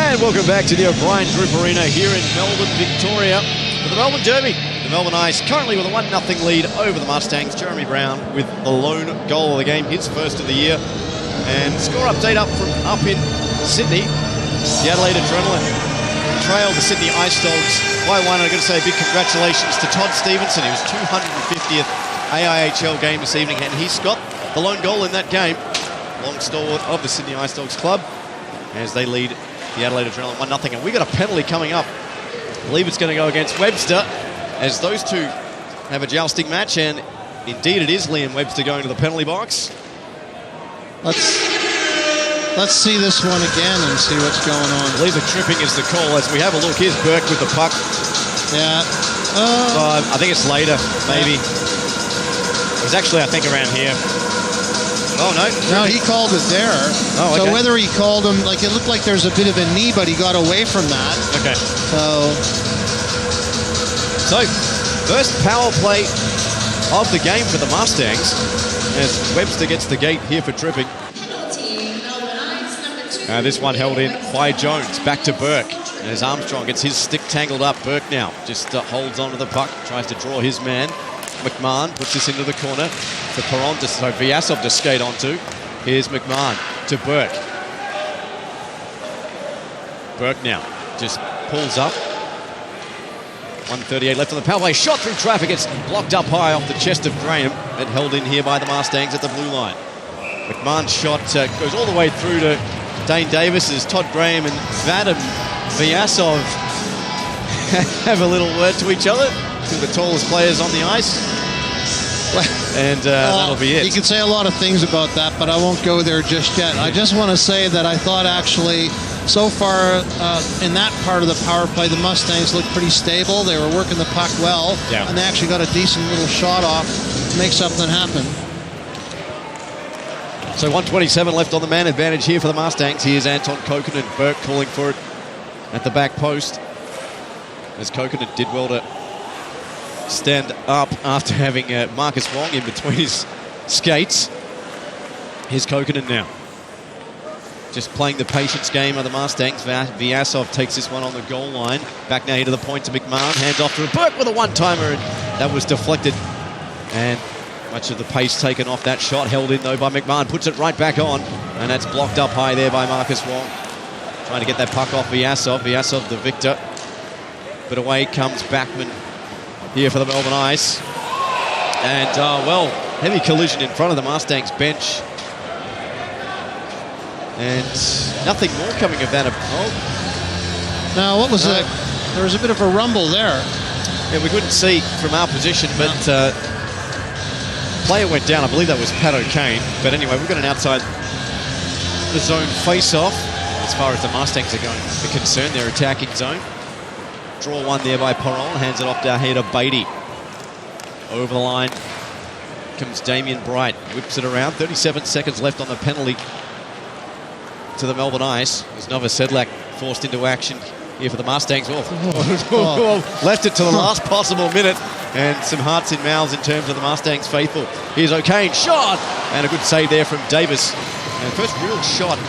And welcome back to the O'Brien Group Arena here in Melbourne, Victoria, for the Melbourne Derby. The Melbourne Ice currently with a 1-0 lead over the Mustangs. Jeremy Brown with the lone goal of the game, his first of the year. And score update up in Sydney. The Adelaide Adrenaline trailed the Sydney Ice Dogs by 1. I've got to say a big congratulations to Todd Stevenson. He was 250th AIHL game this evening, and he's got the lone goal in that game. Long stalwart of the Sydney Ice Dogs club as they lead the Adelaide Adrenaline 1-0. And we got a penalty coming up. I believe it's going to go against Webster as those two have a jousting match, and indeed it is Liam Webster going to the penalty box. Let's see this one again and see what's going on. I believe the tripping is the call as we have a look. Here's Burke with the puck. Yeah. I think it's later, maybe. It was actually, I think, around here. Oh, no. No, he called it there. Oh, okay. So whether he called him, like, it looked like there's a bit of a knee, but he got away from that. Okay. So, first power play of the game for the Mustangs as Webster gets the gate here for tripping. This one held in by Jones. Back to Burke. As Armstrong gets his stick tangled up. Burke now just holds on to the puck, tries to draw his man. McMahon puts this into the corner for Perron, so Vyasov to skate onto. Here's McMahon to Burke. Burke now just pulls up. 1:38 left on the power play. Shot through traffic. It's blocked up high off the chest of Graham and held in here by the Mustangs at the blue line. McMahon's shot goes all the way through to Dane Davis as Todd Graham and Vadim Vyasov have a little word to each other. Two of the tallest players on the ice. And that'll be it. You can say a lot of things about that, but I won't go there just yet. I just want to say that I thought actually so far in that part of the power play, the Mustangs looked pretty stable. They were working the puck well, and they actually got a decent little shot off to make something happen. So 1:27 left on the man advantage here for the Mustangs. Here's Anton Kokkonen. Burke calling for it at the back post. As Kokkonen did well to stand up after having Marcus Wong in between his skates. Here's Kokkonen now. Just playing the patience game of the Mustangs. Vyasov takes this one on the goal line. Back now here to the point to McMahon. Hands off to Burke with a one-timer, and that was deflected. And much of the pace taken off that shot. Held in, though, by McMahon. Puts it right back on, and that's blocked up high there by Marcus Wong. Trying to get that puck off Vyasov. Vyasov the victor. But away comes Backman here for the Melbourne Ice. And, heavy collision in front of the Mustangs bench. And nothing more coming of that. Now, what was that? There was a bit of a rumble there. Yeah, we couldn't see from our position, but player went down. I believe that was Pat O'Kane. But anyway, we've got an outside the zone face-off. As far as the Mustangs are concerned, their attacking zone. Draw one there by Perron. Hands it off down here to Beatty. Over the line comes Damien Bright. Whips it around. 37 seconds left on the penalty to the Melbourne Ice. As Novosedlak forced into action here for the Mustangs. Left it to the last possible minute. And some hearts in mouths in terms of the Mustangs faithful. Here's O'Kane. Shot! And a good save there from Davis. And first real shot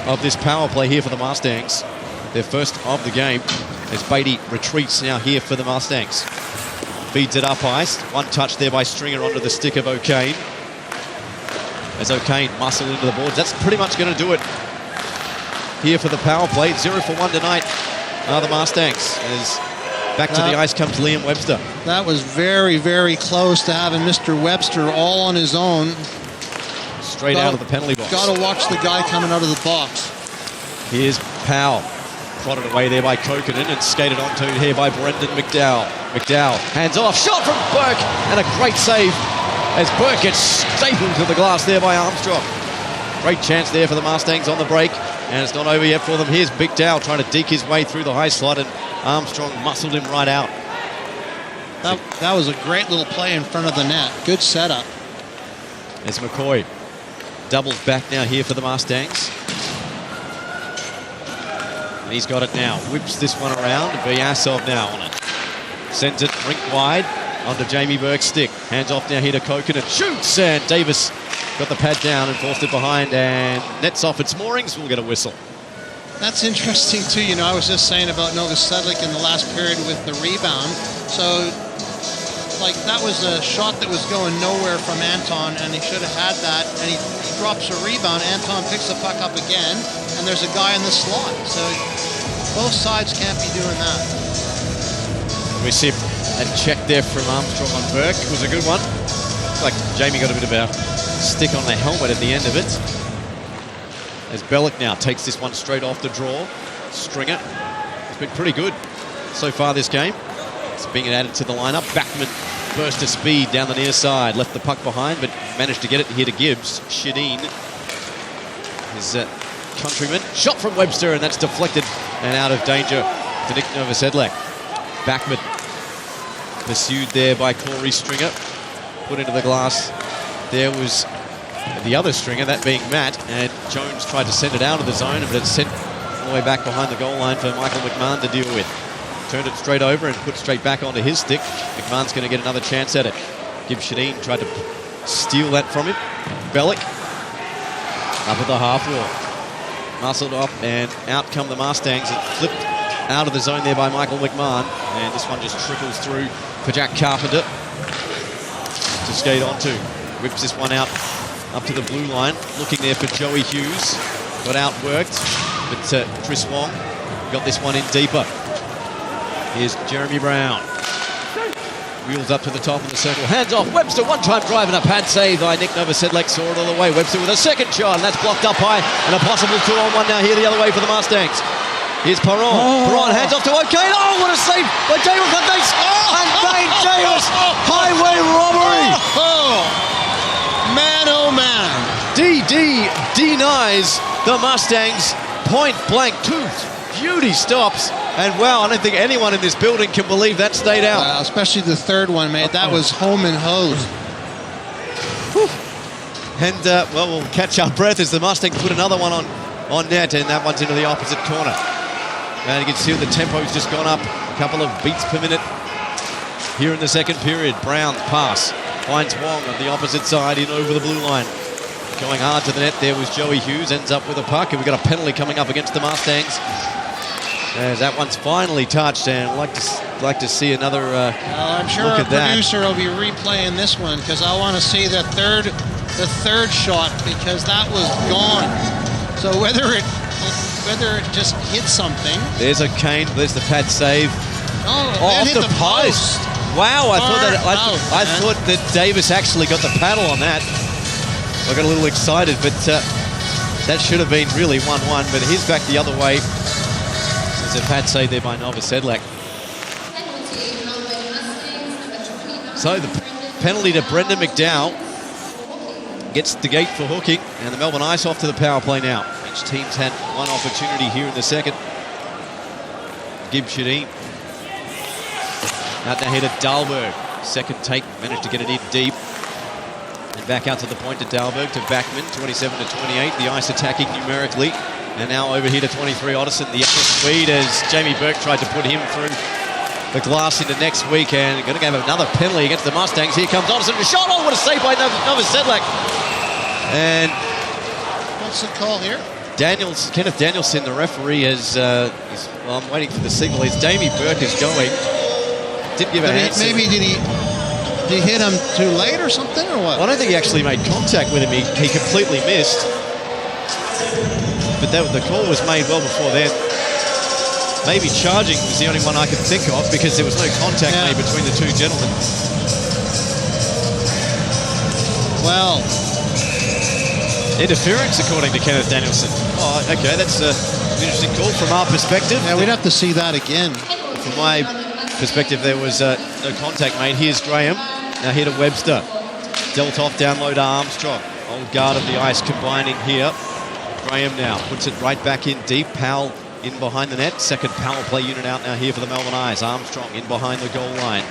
of this power play here for the Mustangs. Their first of the game. As Beatty retreats now here for the Mustangs. Feeds it up ice. One touch there by Stringer onto the stick of O'Kane. As O'Kane muscle into the boards. That's pretty much going to do it here for the power play. 0 for 1 tonight are the Mustangs. As back to the ice comes Liam Webster. That was very, very close to having Mr. Webster all on his own. Straight out of the penalty box. Got to watch the guy coming out of the box. Here's Powell. Prodded away there by Kokkonen and skated onto here by Brendan McDowell. McDowell hands off. Shot from Burke and a great save as Burke gets stapled to the glass there by Armstrong. Great chance there for the Mustangs on the break, and it's not over yet for them. Here's McDowell trying to deke his way through the high slot, and Armstrong muscled him right out. That was a great little play in front of the net. Good setup. As McCoy doubles back now here for the Mustangs. And he's got it now. Whips this one around. Vyasov now on it. Sends it rink wide onto Jamie Burke's stick. Hands off now here to Kokkonen. Shoots! And Davis got the pad down and forced it behind and nets off its moorings. We'll get a whistle. That's interesting too. You know, I was just saying about Novosedlic in the last period with the rebound. So, like, that was a shot that was going nowhere from Anton, and he should have had that. And he drops a rebound. Anton picks the puck up again, and there's a guy in the slot. So both sides can't be doing that. We see a check there from Armstrong on Burke. It was a good one. Like Jamie got a bit of a stick on the helmet at the end of it. As Bellick now takes this one straight off the draw. Stringer has been pretty good so far this game. It's being added to the lineup. Backman burst to speed down the near side. Left the puck behind, but managed to get it here to Gibbs. Shadeen, his countryman. Shot from Webster, and that's deflected and out of danger to Nick Novosedlic. Backman pursued there by Corey Stringer. Put into the glass. There was the other Stringer, that being Matt, and Jones tried to send it out of the zone, but it's sent all the way back behind the goal line for Michael McMahon to deal with. Turned it straight over and put straight back onto his stick. McMahon's going to get another chance at it. Gibbs Shadeen tried to steal that from him. Bellick up at the half wall. Muscled up, and out come the Mustangs, and flipped out of the zone there by Michael McMahon. And this one just trickles through for Jack Carpenter to skate onto. Whips this one out up to the blue line. Looking there for Joey Hughes. Got outworked, but Chris Wong got this one in deeper. Here's Jeremy Brown. Wheels up to the top of the circle. Hands off. Webster, one-time drive and a pad save by Nick Novosedlic. Saw it all the way. Webster with a second shot, and that's blocked up high. And a possible 2-on-1 now here the other way for the Mustangs. Here's Perron. Perron hands off to O'Kane. Oh, what a save by Davis. And Bane Davis. Highway robbery. Man, oh man. DD denies the Mustangs point blank. Two beauty stops. And wow, I don't think anyone in this building can believe that stayed out. Especially the third one, mate. That was home and hose. And, well, we'll catch our breath as the Mustangs put another one on net, and that one's into the opposite corner. And you can see the tempo's just gone up a couple of beats per minute here in the second period. Brown's pass finds Wong on the opposite side in over the blue line. Going hard to the net there was Joey Hughes, ends up with a puck, and we've got a penalty coming up against the Mustangs. As that one's finally touched, and I'd like to see another I'm sure look our at that. producer will be replaying this one, because I want to see the third shot, because that was gone. So whether it just hit something. There's a Kane. There's the pad save. Oh, off hit the post. Wow, I thought that Davis actually got the paddle on that. I got a little excited, but that should have been really 1-1. But here's back the other way. There's a pad save there by Novosedlic. So the penalty to Brendan McDowell gets the gate for hooking, and the Melbourne Ice off to the power play now. Each team's had one opportunity here in the second. Gibbs Shadeen. Out now here to Dahlberg. Second take, managed to get it in deep. And back out to the point to Dahlberg, to Backman, 27-28. The Ice attacking numerically. And now over here to 23, Otterson, the upper Swede, as Jamie Burke tried to put him through the glass into next week, and going to have another penalty against the Mustangs. Here comes Otterson, the shot. Oh, what a save by Novosedlic. And what's the call here? Kenneth Danielson, the referee, has. I'm waiting for the signal. As Jamie Burke is going, didn't give a hand. Maybe did he hit him too late or something, or what? Well, I don't think he actually made contact with him. He completely missed. But the call was made well before then. Maybe charging was the only one I could think of, because there was no contact made between the two gentlemen. Well, interference, according to Kenneth Danielson. Oh, okay, that's an interesting call from our perspective. Yeah, we'd have to see that again. From my perspective, there was no contact made. Here's Graham. Now here to Webster. Dealt off down low to Armstrong. Old guard of the Ice combining here. Graham now puts it right back in deep. Powell in behind the net. Second power play unit out now here for the Melbourne Ice. Armstrong in behind the goal line.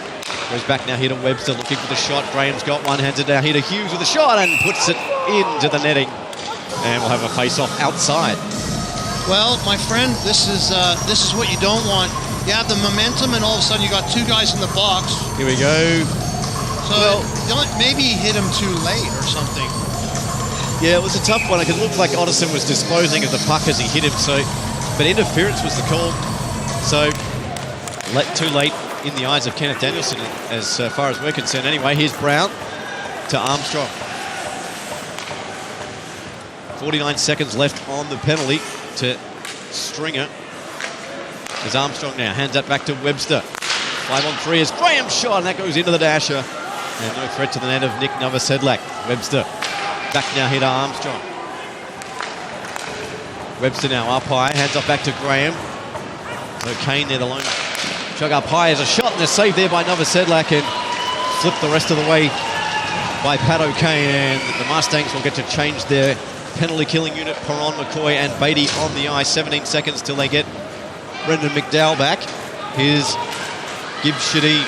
Goes back now here to Webster, looking for the shot. Graham's got one, hands it down here to Hughes with a shot and puts it into the netting. And we'll have a face-off outside. Well, my friend, this is what you don't want. You have the momentum, and all of a sudden you got two guys in the box. Here we go. So maybe he hit him too late or something. Yeah, it was a tough one. It looked like Otterson was disposing of the puck as he hit him, so but interference was the call. So too late in the eyes of Kenneth Danielson, as far as we're concerned. Anyway, here's Brown to Armstrong. 49 seconds left on the penalty to Stringer. As Armstrong now hands that back to Webster. 5-on-3 is Graham's shot, and that goes into the dasher. And no threat to the net of Nick Novosedlak. Webster back now here to Armstrong. Webster now up high, hands up back to Graham. So Kane there, the lone chug up high as a shot, and a save there by Novosedlak, and flipped the rest of the way by Pat O'Kane. And the Mustangs will get to change their penalty killing unit. Perron, McCoy and Beatty on the ice. 17 seconds till they get Brendan McDowell back. Here's Gibbs Shadeen.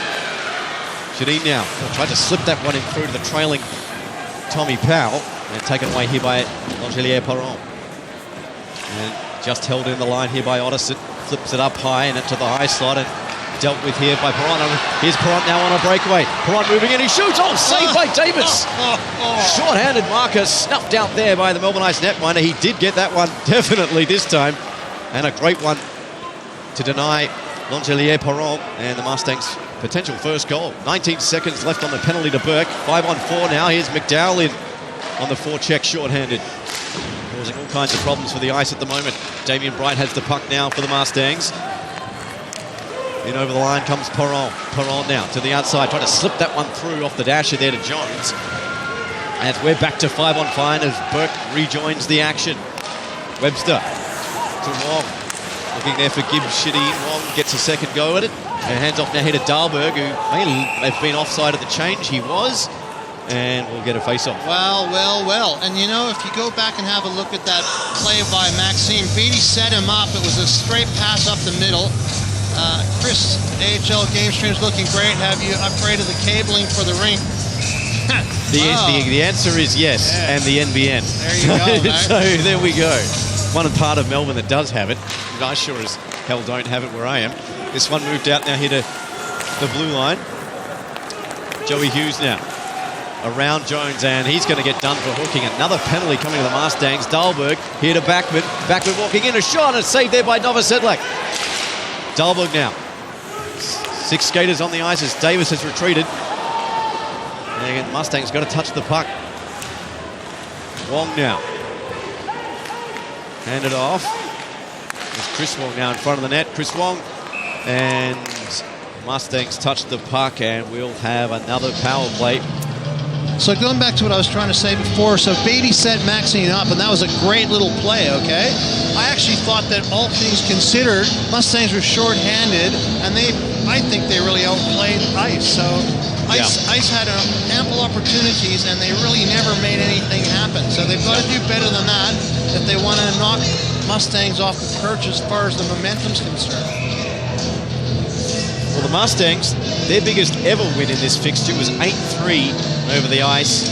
Shadeen now tried to slip that one in through to the trailing Tommy Powell, and taken away here by Langelier Perron. And just held in the line here by Otterson. Flips it up high and into the high slot, and dealt with here by Perron. Here's Perron now on a breakaway. Perron moving in, he shoots. Oh, saved by Davis. Short-handed marker snuffed out there by the Melbourne Ice netminder. He did get that one definitely this time, and a great one to deny Langelier Perron and the Mustangs' potential first goal. 19 seconds left on the penalty to Burke. 5-on-4 now. Here's McDowell in on the forecheck, short-handed, causing all kinds of problems for the Ice at the moment. Damien Bright has the puck now for the Mustangs. In over the line comes Perron. Perron now to the outside, trying to slip that one through off the dasher there to Jones. As we're back to 5-on-5 as Burke rejoins the action. Webster to Wong. Looking there for Gibbs Shitty. Wong gets a second go at it. And hands off now here to Dahlberg, who may have been offside at the change. He was. And we'll get a face-off. Well. And you know, if you go back and have a look at that play by Maxime, Beatty set him up. It was a straight pass up the middle. Chris, AHL Game Stream's looking great. Have you upgraded the cabling for the rink? The answer is yes, and the NBN. There you go, man. So there we go. One part of Melbourne that does have it. I sure as hell don't have it where I am. This one moved out now here to the blue line. Joey Hughes now around Jones, and he's going to get done for hooking. Another penalty coming to the Mustangs. Dahlberg here to Backman. Backman walking in, a shot, and saved there by Novosedlak. Dahlberg now. 6 skaters on the ice as Davis has retreated. And again, Mustangs got to touch the puck. Wong now. Hand it off. There's Chris Wong now in front of the net. Chris Wong. And Mustangs touch the puck, and we'll have another power play. So going back to what I was trying to say before, so Beatty set Maxine up, and that was a great little play, okay? I actually thought that all things considered, Mustangs were short-handed, and I think they really outplayed Ice. So Ice had ample opportunities, and they really never made anything happen. So they've got to do better than that if they want to knock Mustangs off the perch as far as the momentum's concerned. Well, the Mustangs, their biggest ever win in this fixture was 8-3 over the Ice,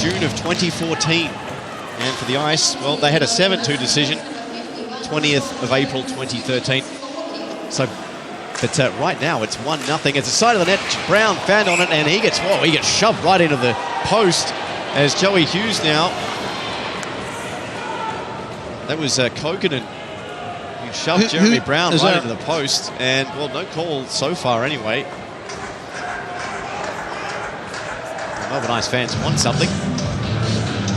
June of 2014. And for the Ice, well, they had a 7-2 decision, 20th of April 2013. So, but right now it's 1-0. At the side of the net, Brown found on it, and he gets shoved right into the post as Joey Hughes now. That was Kokanen. He shoved Jeremy Brown right into the post, and, well, no call so far anyway. The Melbourne Ice fans want something.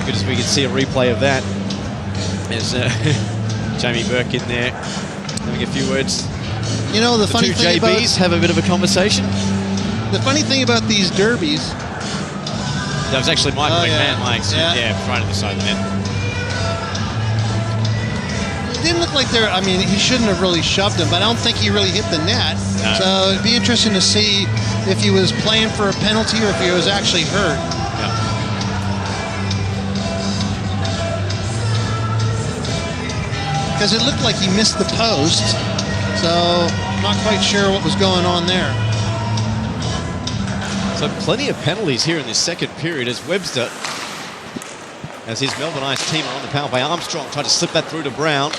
Good as we can see a replay of that. There's Jamie Burke in there having a few words. You know, the funny two thing JBs have a bit of a conversation. The funny thing about these derbies. That was actually Michael McMahon, right at the side of the net. It didn't look like he shouldn't have really shoved him, but I don't think he really hit the net. No. So it'd be interesting to see if he was playing for a penalty or if he was actually hurt. Yeah. Because it looked like he missed the post, so I'm not quite sure what was going on there. So plenty of penalties here in this second period as Webster, as his Melbourne Ice team are on the power play. Armstrong tried to slip that through to Brown.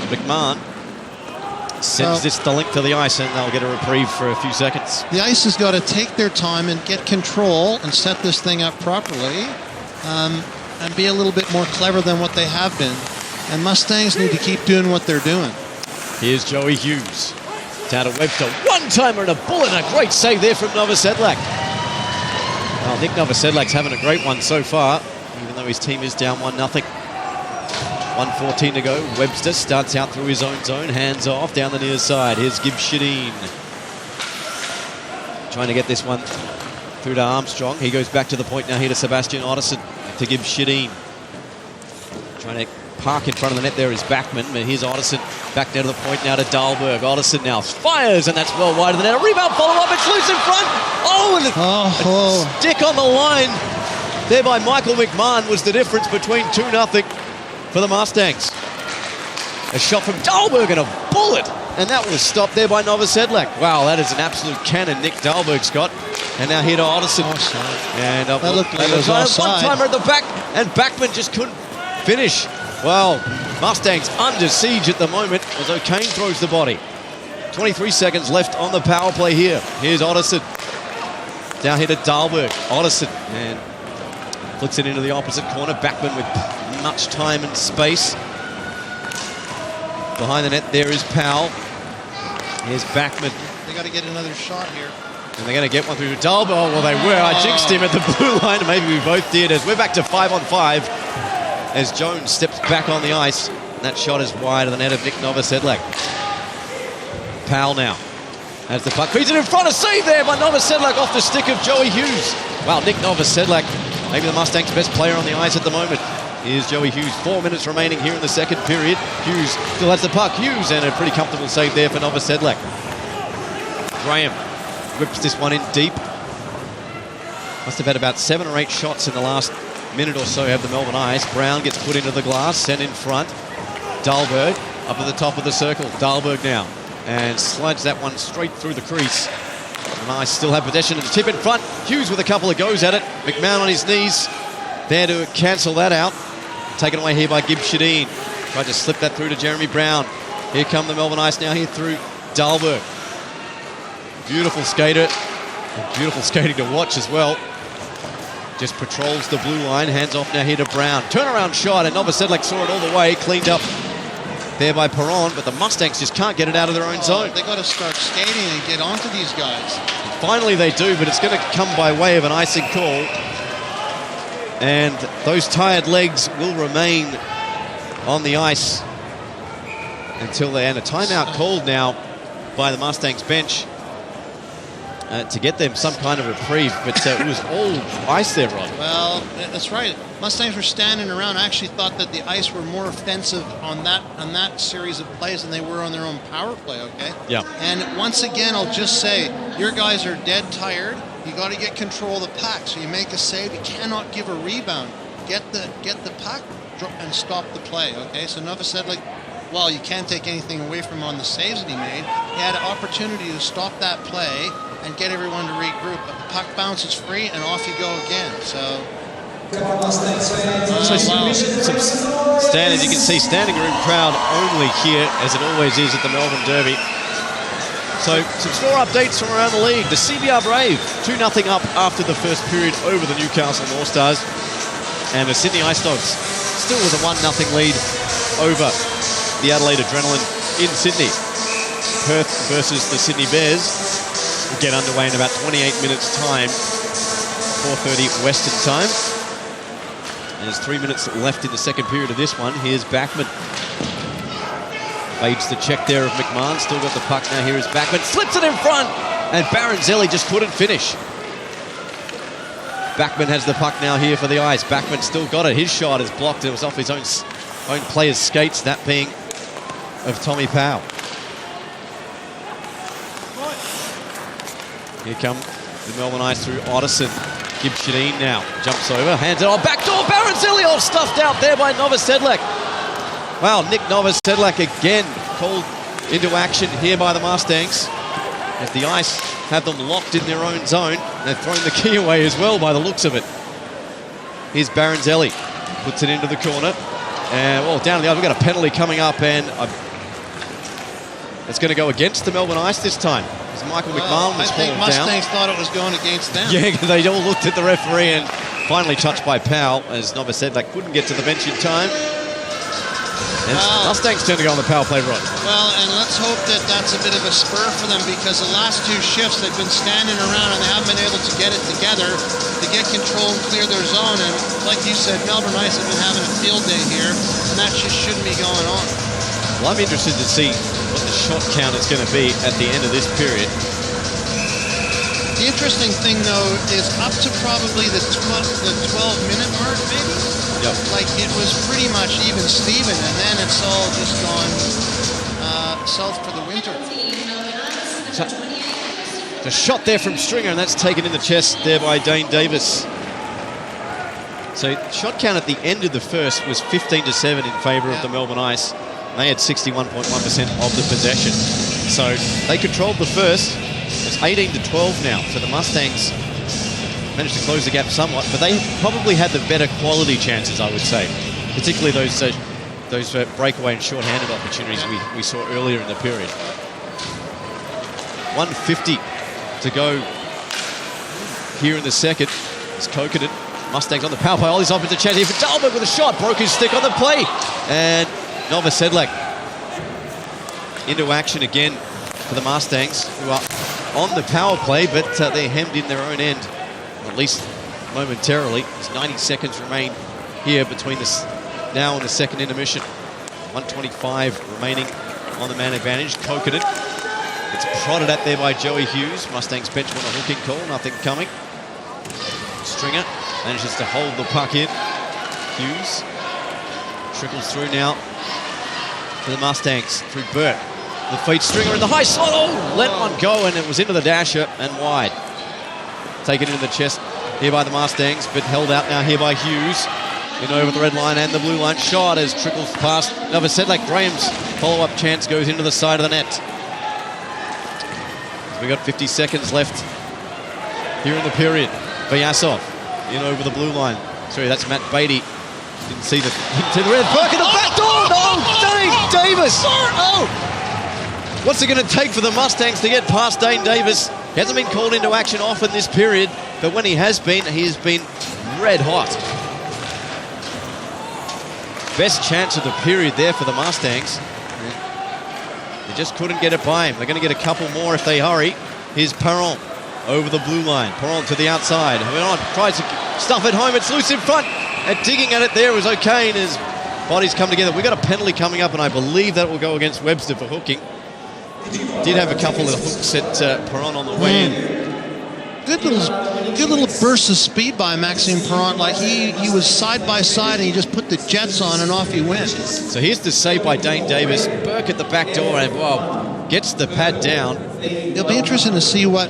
McMahon sends this the link to the Ice, and they'll get a reprieve for a few seconds. The Ice has got to take their time and get control and set this thing up properly, and be a little bit more clever than what they have been. And Mustangs need to keep doing what they're doing. Here's Joey Hughes. Down to Webster. One-timer and a bullet, and a great save there from Novosedlak. Well, Nick Novosedlak's having a great one so far, even though his team is down 1-0. 1:14 to go. Webster starts out through his own zone. Hands off down the near side. Here's Gibb Shadeen. Trying to get this one through to Armstrong. He goes back to the point now here to Sebastian Otterson. To Gibb Shadeen. Trying to park in front of the net there is Backman. But here's Otterson back down to the point now to Dahlberg. Otterson now fires, and that's well wide of the net. A rebound follow-up. It's loose in front. Oh, and a stick on the line. There by Michael McMahon was the difference between 2-0 for the Mustangs. A shot from Dahlberg and a bullet, and that was stopped there by Novosedlak. Wow, that is an absolute cannon Nick Dahlberg's got. And now here to Otterson. And that looked like it was offside. One-timer at the back, and Backman just couldn't finish. Well, Mustangs under siege at the moment as O'Kane throws the body. 23 seconds left on the power play here. Here's Otterson. Down here to Dahlberg. Otterson, and flicks it into the opposite corner. Backman with much time and space. Behind the net there is Powell. Here's Backman. They got to get another shot here. And they're going to get one through to Dahlberg. Well, they were. I jinxed him at the blue line. Maybe we both did, as we're back to 5-on-5 as Jones steps back on the ice. And that shot is wide of the net of Nick Novosedlak. Powell now has the puck. Feeds it in front. A save there by Novosedlak off the stick of Joey Hughes. Wow, Nick Novosedlak, maybe the Mustangs' best player on the ice at the moment. Here's Joey Hughes. 4 minutes remaining here in the second period. Hughes still has the puck. Hughes, and a pretty comfortable save there for Novosedlak. Graham whips this one in deep. Must have had about 7 or 8 shots in the last minute or so of the Melbourne Ice. Brown gets put into the glass, sent in front. Dahlberg up at the top of the circle. Dahlberg now, and slides that one straight through the crease. And Ice still have possession and tip in front. Hughes with a couple of goes at it. McMahon on his knees there to cancel that out. Taken away here by Gibb Shadeen. Tried to slip that through to Jeremy Brown. Here come the Melbourne Ice now here through Dahlberg. Beautiful skater. Beautiful skating to watch as well. Just patrols the blue line. Hands off now here to Brown. Turnaround shot, and Novosedlak saw it all the way. Cleaned up there by Perron, but the Mustangs just can't get it out of their own zone. They got to start skating and get onto these guys. Finally they do, but it's going to come by way of an icing call. And those tired legs will remain on the ice until they end. A timeout called now by the Mustangs bench to get them some kind of reprieve, but it was all ice there, Rod. Well, that's right. Mustangs were standing around. I actually thought that the Ice were more offensive on that series of plays than they were on their own power play, okay? Yeah. And once again, I'll just say, your guys are dead tired. You got to get control of the puck. So you make a save. You cannot give a rebound. Get the puck and stop the play, okay? So Novosedlak, well, you can't take anything away from him on the saves that he made. He had an opportunity to stop that play and get everyone to regroup, but the puck bounces free and off you go again. So some standing, you can see standing room crowd only here, as it always is at the Melbourne Derby. So some score updates from around the league. The CBR Brave 2-0 up after the first period over the Newcastle North Stars, and the Sydney Ice Dogs still with a 1-0 lead over the Adelaide Adrenaline in Sydney. Perth versus the Sydney Bears will get underway in about 28 minutes time, 4:30 Western time. And there's 3 minutes left in the second period of this one. Here's Backman. Fades the check there of McMahon. Still got the puck now. Here is Backman. Slips it in front. And Baronzelli just couldn't finish. Backman has the puck now here for the Ice. Backman still got it. His shot is blocked. It was off his own player's skates. That being of Tommy Powell. Here come the Melbourne Ice through Otterson. Gibb Shadeen now jumps over, hands it off, backdoor. Baronzelli all stuffed out there by Novosedlak. Wow, Nick Novosedlak again called into action here by the Mustangs, as the Ice have them locked in their own zone. They've thrown the key away as well by the looks of it. Here's Baronzelli, puts it into the corner, and well, down to the other. We've got a penalty coming up, and it's going to go against the Melbourne Ice this time. As Michael McMahon was hauled down. I think Mustangs thought it was going against them. Yeah, they all looked at the referee, and finally touched by Powell, as Novosedlak couldn't get to the bench in time. And Mustangs turn to go on the power play, Rod. Well, and let's hope that that's a bit of a spur for them, because the last 2 shifts they've been standing around and they haven't been able to get it together to get control and clear their zone. And like you said, Melbourne Ice have been having a field day here, and that just shouldn't be going on. Well, I'm interested to see what the shot count is going to be at the end of this period. The interesting thing, though, is up to probably the 12-minute mark, maybe. Yep. Like, it was pretty much even Steven, and then it's all just gone south for the winter. So, the shot there from Stringer, and that's taken in the chest there by Dane Davis. So shot count at the end of the first was 15-7 in favour of the Melbourne Ice. And they had 61.1% of the possession. So they controlled the first. It's 18-12 now. So the Mustangs managed to close the gap somewhat, but they probably had the better quality chances, I would say. Particularly those breakaway and short-handed opportunities we saw earlier in the period. 1:50 to go here in the second. It's Kokanen. Mustangs on the power play. All these options a chance here for Dahlberg with a shot. Broke his stick on the play. And Novosedlak into action again for the Mustangs, who are on the power play, but they're hemmed in their own end, at least momentarily. There's 90 seconds remain here between this now and the second intermission. 1:25 remaining on the man advantage. Kokanen. It's prodded at there by Joey Hughes. Mustangs bench on a hooking call, nothing coming. Stringer manages to hold the puck in. Hughes trickles through now for the Mustangs through Burt. The feed Stringer in the high slot. Oh, let one go, and it was into the dasher and wide. Taken into the chest here by the Mustangs, but held out now here by Hughes. In over the red line and the blue line. Shot as trickles past Novosedlak. Graham's follow-up chance goes into the side of the net. We got 50 seconds left here in the period. Vyasov in over the blue line. Sorry, that's Matt Beatty. Didn't see the red. Burke in the back door. No, Dane Davis. Oh, what's it going to take for the Mustangs to get past Dane Davis? He hasn't been called into action often this period, but when he has been red hot. Best chance of the period there for the Mustangs. They just couldn't get it by him. They're going to get a couple more if they hurry. Here's Perron over the blue line. Perron to the outside. Perron tries to stuff it home. It's loose in front. And digging at it there was O'Kane as bodies come together. We've got a penalty coming up, and I believe that will go against Webster for hooking. Did have a couple of hooks at Perron on the way in. Good little burst of speed by Maxime Perron. Like he was side by side and he just put the jets on and off he went. So here's the save by Dane Davis. Burke at the back door and gets the pad down. It'll be interesting to see what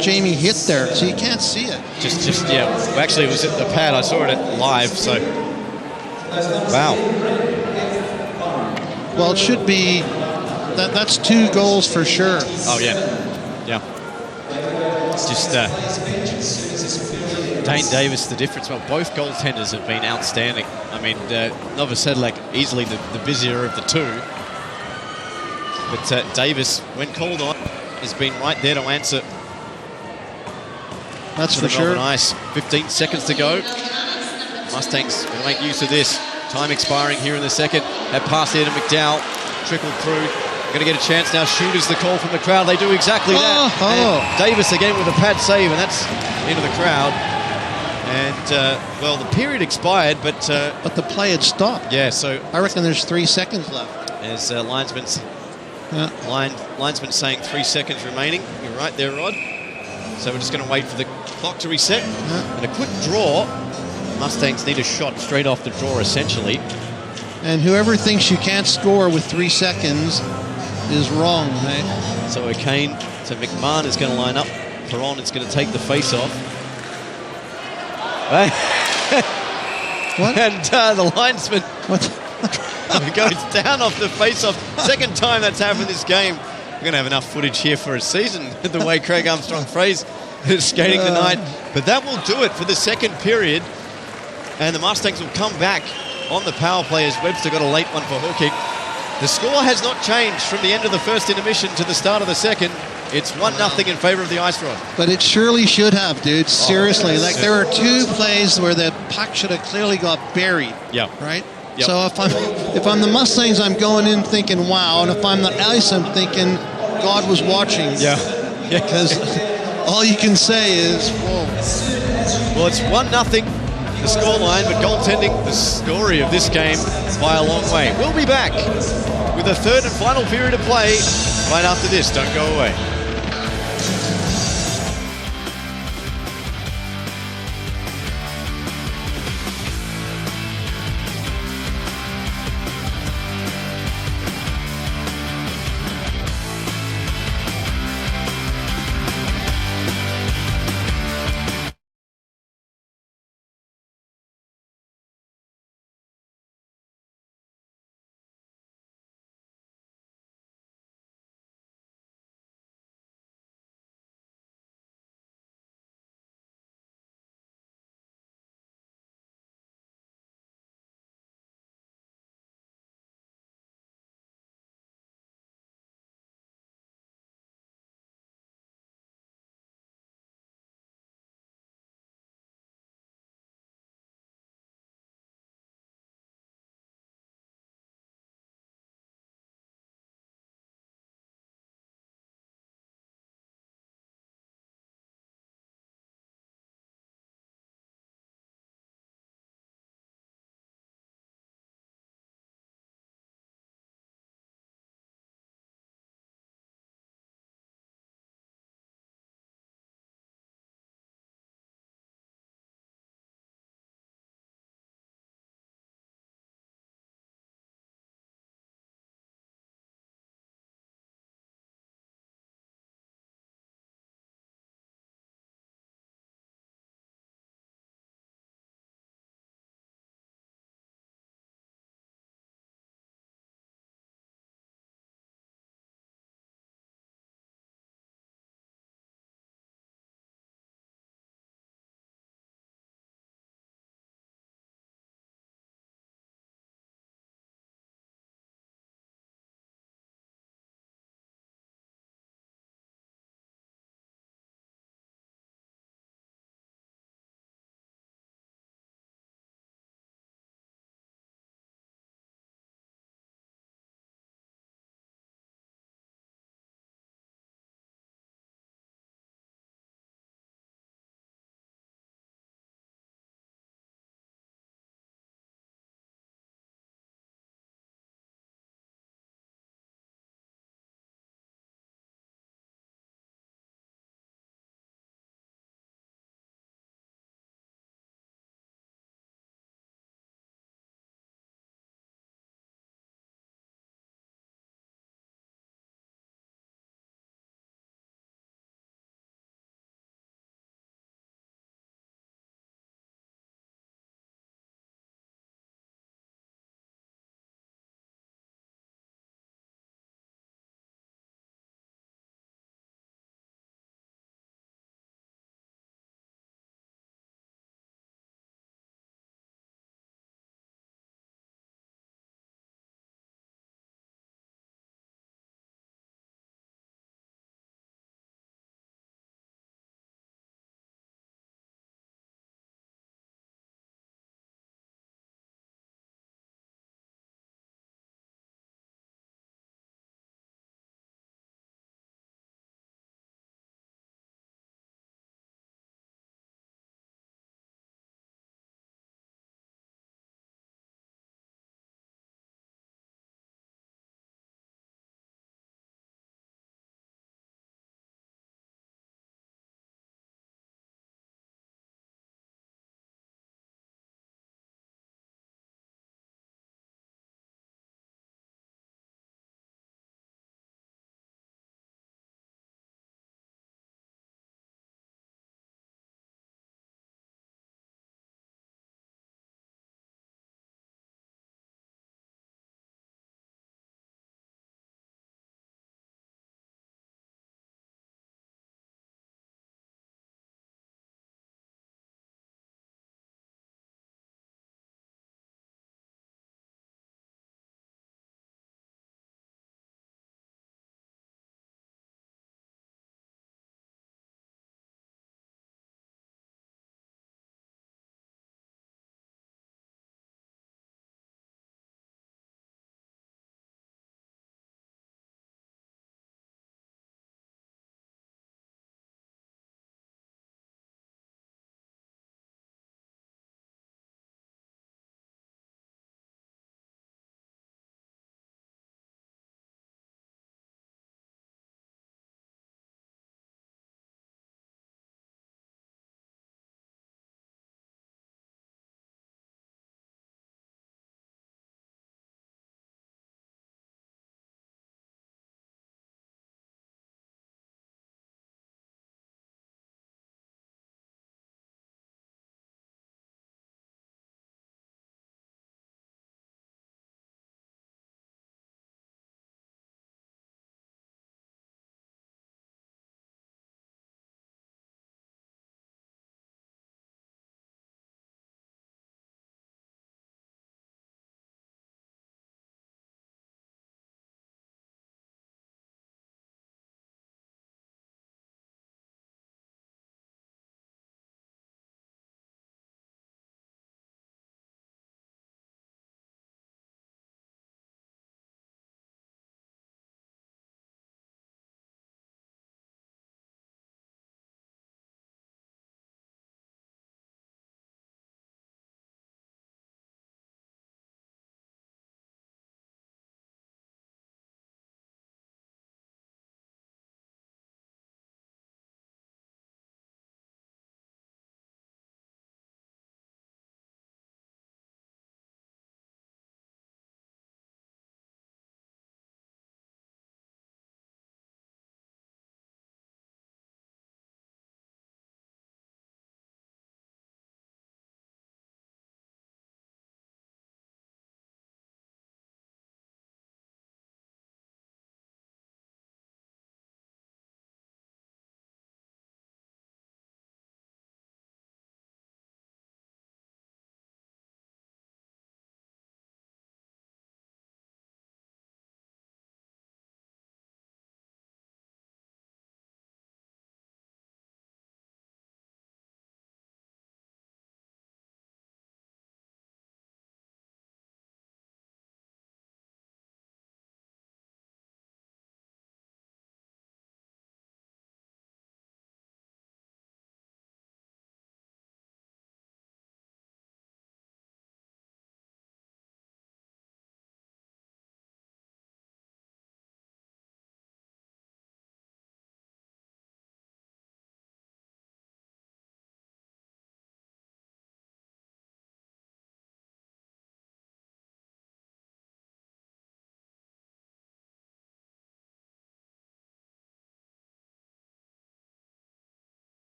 Jamie hit there. So you can't see it. Just yeah. Well, actually, it was at the pad. I saw it live. So wow. Well, it should be. That's 2 goals for sure. Oh yeah. Just Dane Davis, the difference. Well, both goaltenders have been outstanding. I mean, Novosedlak easily the busier of the two. But Davis, when called on, has been right there to answer. That's for sure. Melbourne Ice. 15 seconds to go. Mustangs going to make use of this. Time expiring here in the second. That pass there to McDowell. Trickled through. Going to get a chance now. Shooters the call from the crowd. They do exactly that. And Davis again with a pad save, and that's into the crowd. And well, the period expired, but the play had stopped. Yeah, so I reckon there's 3 seconds left. As linesman saying 3 seconds remaining. You're right there, Rod. So we're just going to wait for the clock to reset. And a quick draw. Mustangs need a shot straight off the draw, essentially. And whoever thinks you can't score with 3 seconds is wrong, mate. So O'Kane, so McMahon is going to line up. Perron is going to take the face-off. What? And the linesman goes down off the face-off. Second time that's happened this game. We're going to have enough footage here for a season, the way Craig Armstrong-Fraser is skating tonight. But that will do it for the second period. And the Mustangs will come back on the power play as Webster got a late one for hooking. The score has not changed from the end of the first intermission to the start of the second. It's 1-0 in favour of the Ice Rod. But it surely should have, dude. Seriously. There are 2 plays where the puck should have clearly got buried. Yeah. Right? Yep. So if I'm the Mustangs, I'm going in thinking wow, and if I'm the Ice, I'm thinking God was watching. Yeah. Because all you can say is whoa. Well, it's 1-0, the scoreline, but goaltending, the story of this game by a long way. We'll be back with a third and final period of play right after this. Don't go away.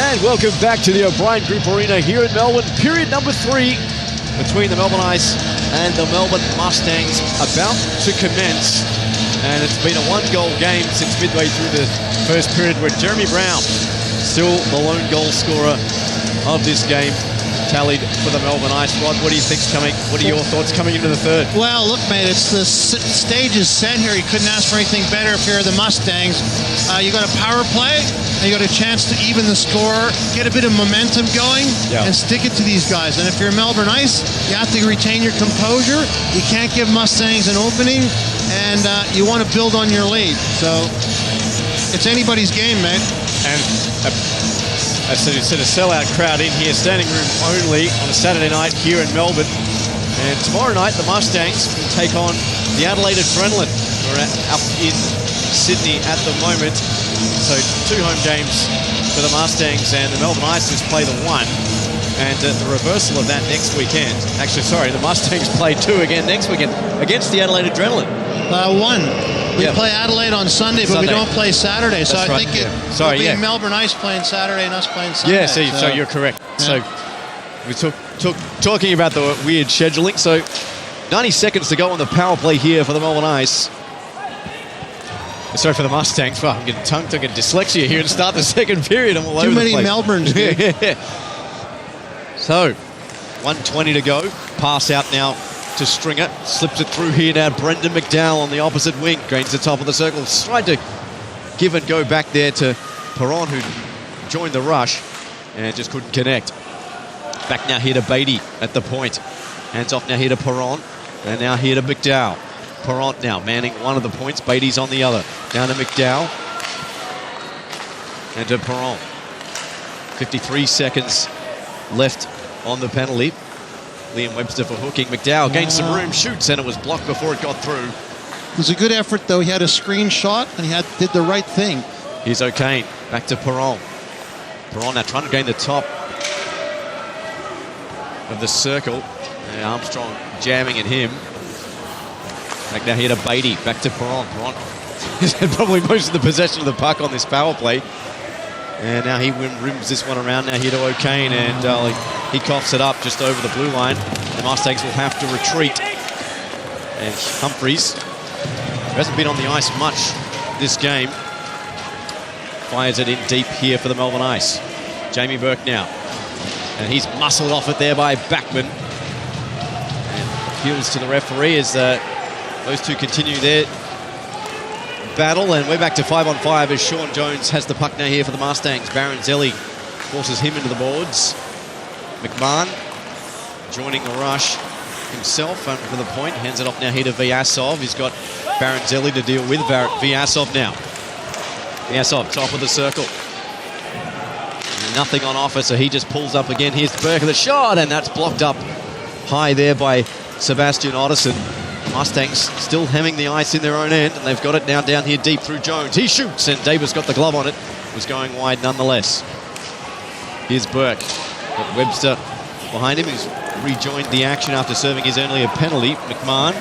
And welcome back to the O'Brien Group Arena here in Melbourne. Period number 3 between the Melbourne Ice and the Melbourne Mustangs about to commence. And it's been a one-goal game since midway through the first period, where Jeremy Brown, still the lone goal scorer of this game, tallied for the Melbourne Ice. Rod, what do you think's coming? What are your thoughts coming into the third? Well, look, mate, it's the stage is set here. You couldn't ask for anything better if you're the Mustangs. You got a power play, and you got a chance to even the score, get a bit of momentum going, and stick it to these guys. And if you're Melbourne Ice, you have to retain your composure. You can't give Mustangs an opening, and you want to build on your lead. So it's anybody's game, mate. And I said a sellout crowd in here, standing room only on a Saturday night here in Melbourne. And tomorrow night, the Mustangs will take on the Adelaide Adrenaline. We're up in Sydney at the moment. So 2 home games for the Mustangs, and the Melbourne Icers play the 1. And the reversal of that next weekend. Actually, sorry, the Mustangs play 2 again next weekend against the Adelaide Adrenaline. 1. We play Adelaide on Sunday, but we don't play Saturday. So I think it'll be Melbourne Ice playing Saturday and us playing Sunday. Yeah, so you're correct. Yeah. So we're talking about the weird scheduling. So 90 seconds to go on the power play here for the Melbourne Ice. Sorry, for the Mustangs. Well, I'm getting tongue-tied, I'm getting dyslexia here and start the second period. I'm all over the place. Too many Melbournes, dude. So 1:20 to go. Pass out now to Stringer, slips it through here now. Brendan McDowell on the opposite wing, gains the top of the circle, tried to give and go back there to Perron, who joined the rush and just couldn't connect. Back now here to Beatty at the point, hands off now here to Perron, and now here to McDowell. Perron now manning one of the points, Beatty's on the other. Down to McDowell and to Perron. 53 seconds left on the penalty. Liam Webster for hooking. McDowell gained some room, shoots, and it was blocked before it got through. It was a good effort, though. He had a screen shot, and he did the right thing. Here's O'Kane. Back to Perron. Perron now trying to gain the top of the circle. And Armstrong jamming at him. Back now here to Beatty. Back to Perron. Perron has had probably most of the possession of the puck on this power play. And now he rims this one around now here to O'Kane, and he coughs it up just over the blue line. The Mustangs will have to retreat. And Humphreys, who hasn't been on the ice much this game, fires it in deep here for the Melbourne Ice. Jamie Burke now. And he's muscled off it there by Backman. And appeals to the referee as those two continue their battle, and we're back to 5-on-5 as Sean Jones has the puck now here for the Mustangs. Baronzelli forces him into the boards. McMahon joining the rush himself for the point. Hands it off now here to Vyasov. He's got Baronzelli to deal with. Vyasov now. Vyasov, top of the circle. Nothing on offer, so he just pulls up again. Here's Burke with a shot, and that's blocked up high there by Sebastian Otterson. Mustangs still hemming the ice in their own end, and they've got it now down here deep through Jones. He shoots, and Davis got the glove on it. It was going wide nonetheless. Here's Burke. Got Webster behind him, who's rejoined the action after serving his only a penalty. McMahon,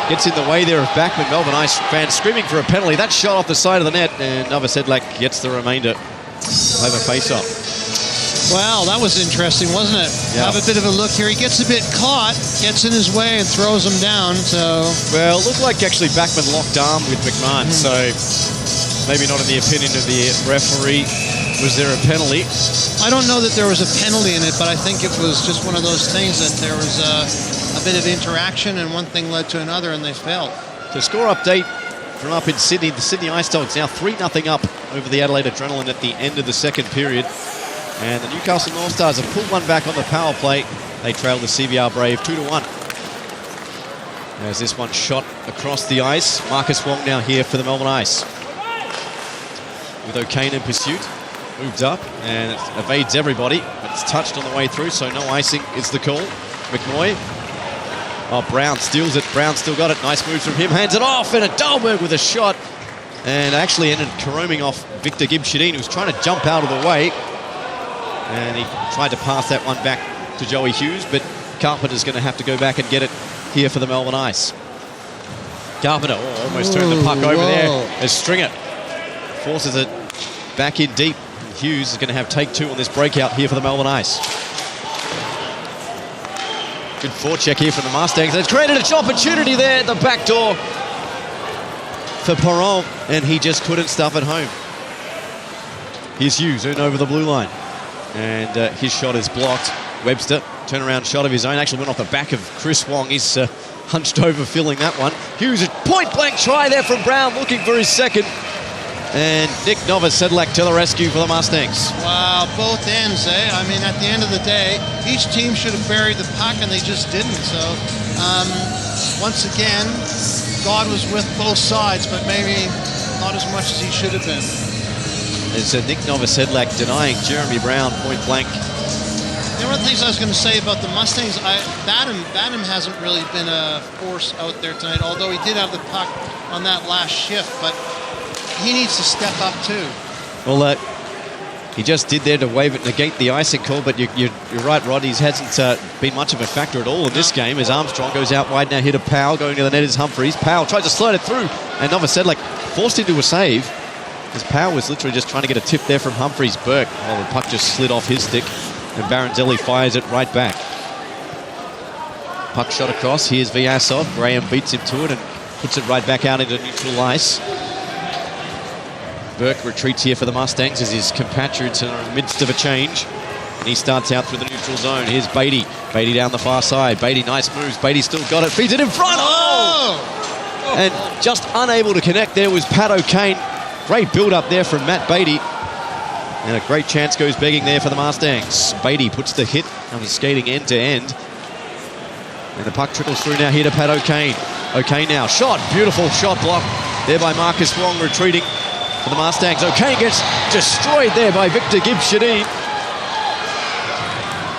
gets in the way there of Backman. Melbourne Ice fans screaming for a penalty. That shot off the side of the net, and Novosedlak gets the remainder over face-off. Well, that was interesting, wasn't it? Yeah. Have a bit of a look here. He gets a bit caught, gets in his way and throws him down, so... Well, it looked like actually Backman locked arm with McMahon, so maybe not in the opinion of the referee. Was there a penalty? I don't know that there was a penalty in it, but I think it was just one of those things that there was a bit of interaction and one thing led to another and they fell. So score update from up in Sydney. The Sydney Ice Dogs now 3-0 up over the Adelaide Adrenaline at the end of the second period. And the Newcastle North Stars have pulled one back on the power play. They trail the CBR Brave 2-1. There's this one shot across the ice. Marcus Wong now here for the Melbourne Ice. With O'Kane in pursuit. Moved up and it evades everybody. It's touched on the way through, so no icing is the call. McMoy. Oh, Brown steals it. Brown still got it. Nice moves from him. Hands it off, and a Dahlberg with a shot. And actually ended caroming off Victor Gibbs-Shedin, who was trying to jump out of the way. And he tried to pass that one back to Joey Hughes, but Carpenter's going to have to go back and get it here for the Melbourne Ice. Carpenter almost turned the puck over there as Stringer forces it back in deep. Hughes is going to have take 2 on this breakout here for the Melbourne Ice. Good forecheck here from the Mustangs. It's created an opportunity there at the back door for Perron, and he just couldn't stuff it home. Here's Hughes in over the blue line, and his shot is blocked. Webster, turnaround shot of his own, actually went off the back of Chris Wong. He's hunched over filling that one. Hughes, a point-blank try there from Brown, looking for his second. And Nick Novosedlak to the rescue for the Mustangs. Wow, both ends, eh? I mean, at the end of the day, each team should have buried the puck, and they just didn't. So, once again, God was with both sides, but maybe not as much as he should have been. It's Nick Novosedlak denying Jeremy Brown point-blank. One of the things I was going to say about the Mustangs, Badham hasn't really been a force out there tonight, although he did have the puck on that last shift, but he needs to step up too. Well, he just did there to wave it, negate the icing call, but you're right, Rod. He hasn't been much of a factor at all in this game as Armstrong goes out wide now, hit a Powell, going to the net is Humphries. Powell tries to slide it through, and Novosedlak forced into a save as Powell was literally just trying to get a tip there from Humphries. Burke, well, the puck just slid off his stick, and Baranzelli fires it right back. Puck shot across, here's Vyasov. Graham beats him to it and puts it right back out into neutral ice. Burke retreats here for the Mustangs as his compatriots are in the midst of a change. And he starts out through the neutral zone. Here's Beatty. Beatty down the far side. Beatty, nice moves. Beatty still got it. Feeds it in front. Oh! And just unable to connect there was Pat O'Kane. Great build-up there from Matt Beatty. And a great chance goes begging there for the Mustangs. Beatty puts the hit on the skating end-to-end. And the puck trickles through now here to Pat O'Kane. O'Kane now. Shot. Beautiful shot block there by Marcus Wong retreating for the Mustangs. O'Kane gets destroyed there by Victor Gibbs-Shedeen.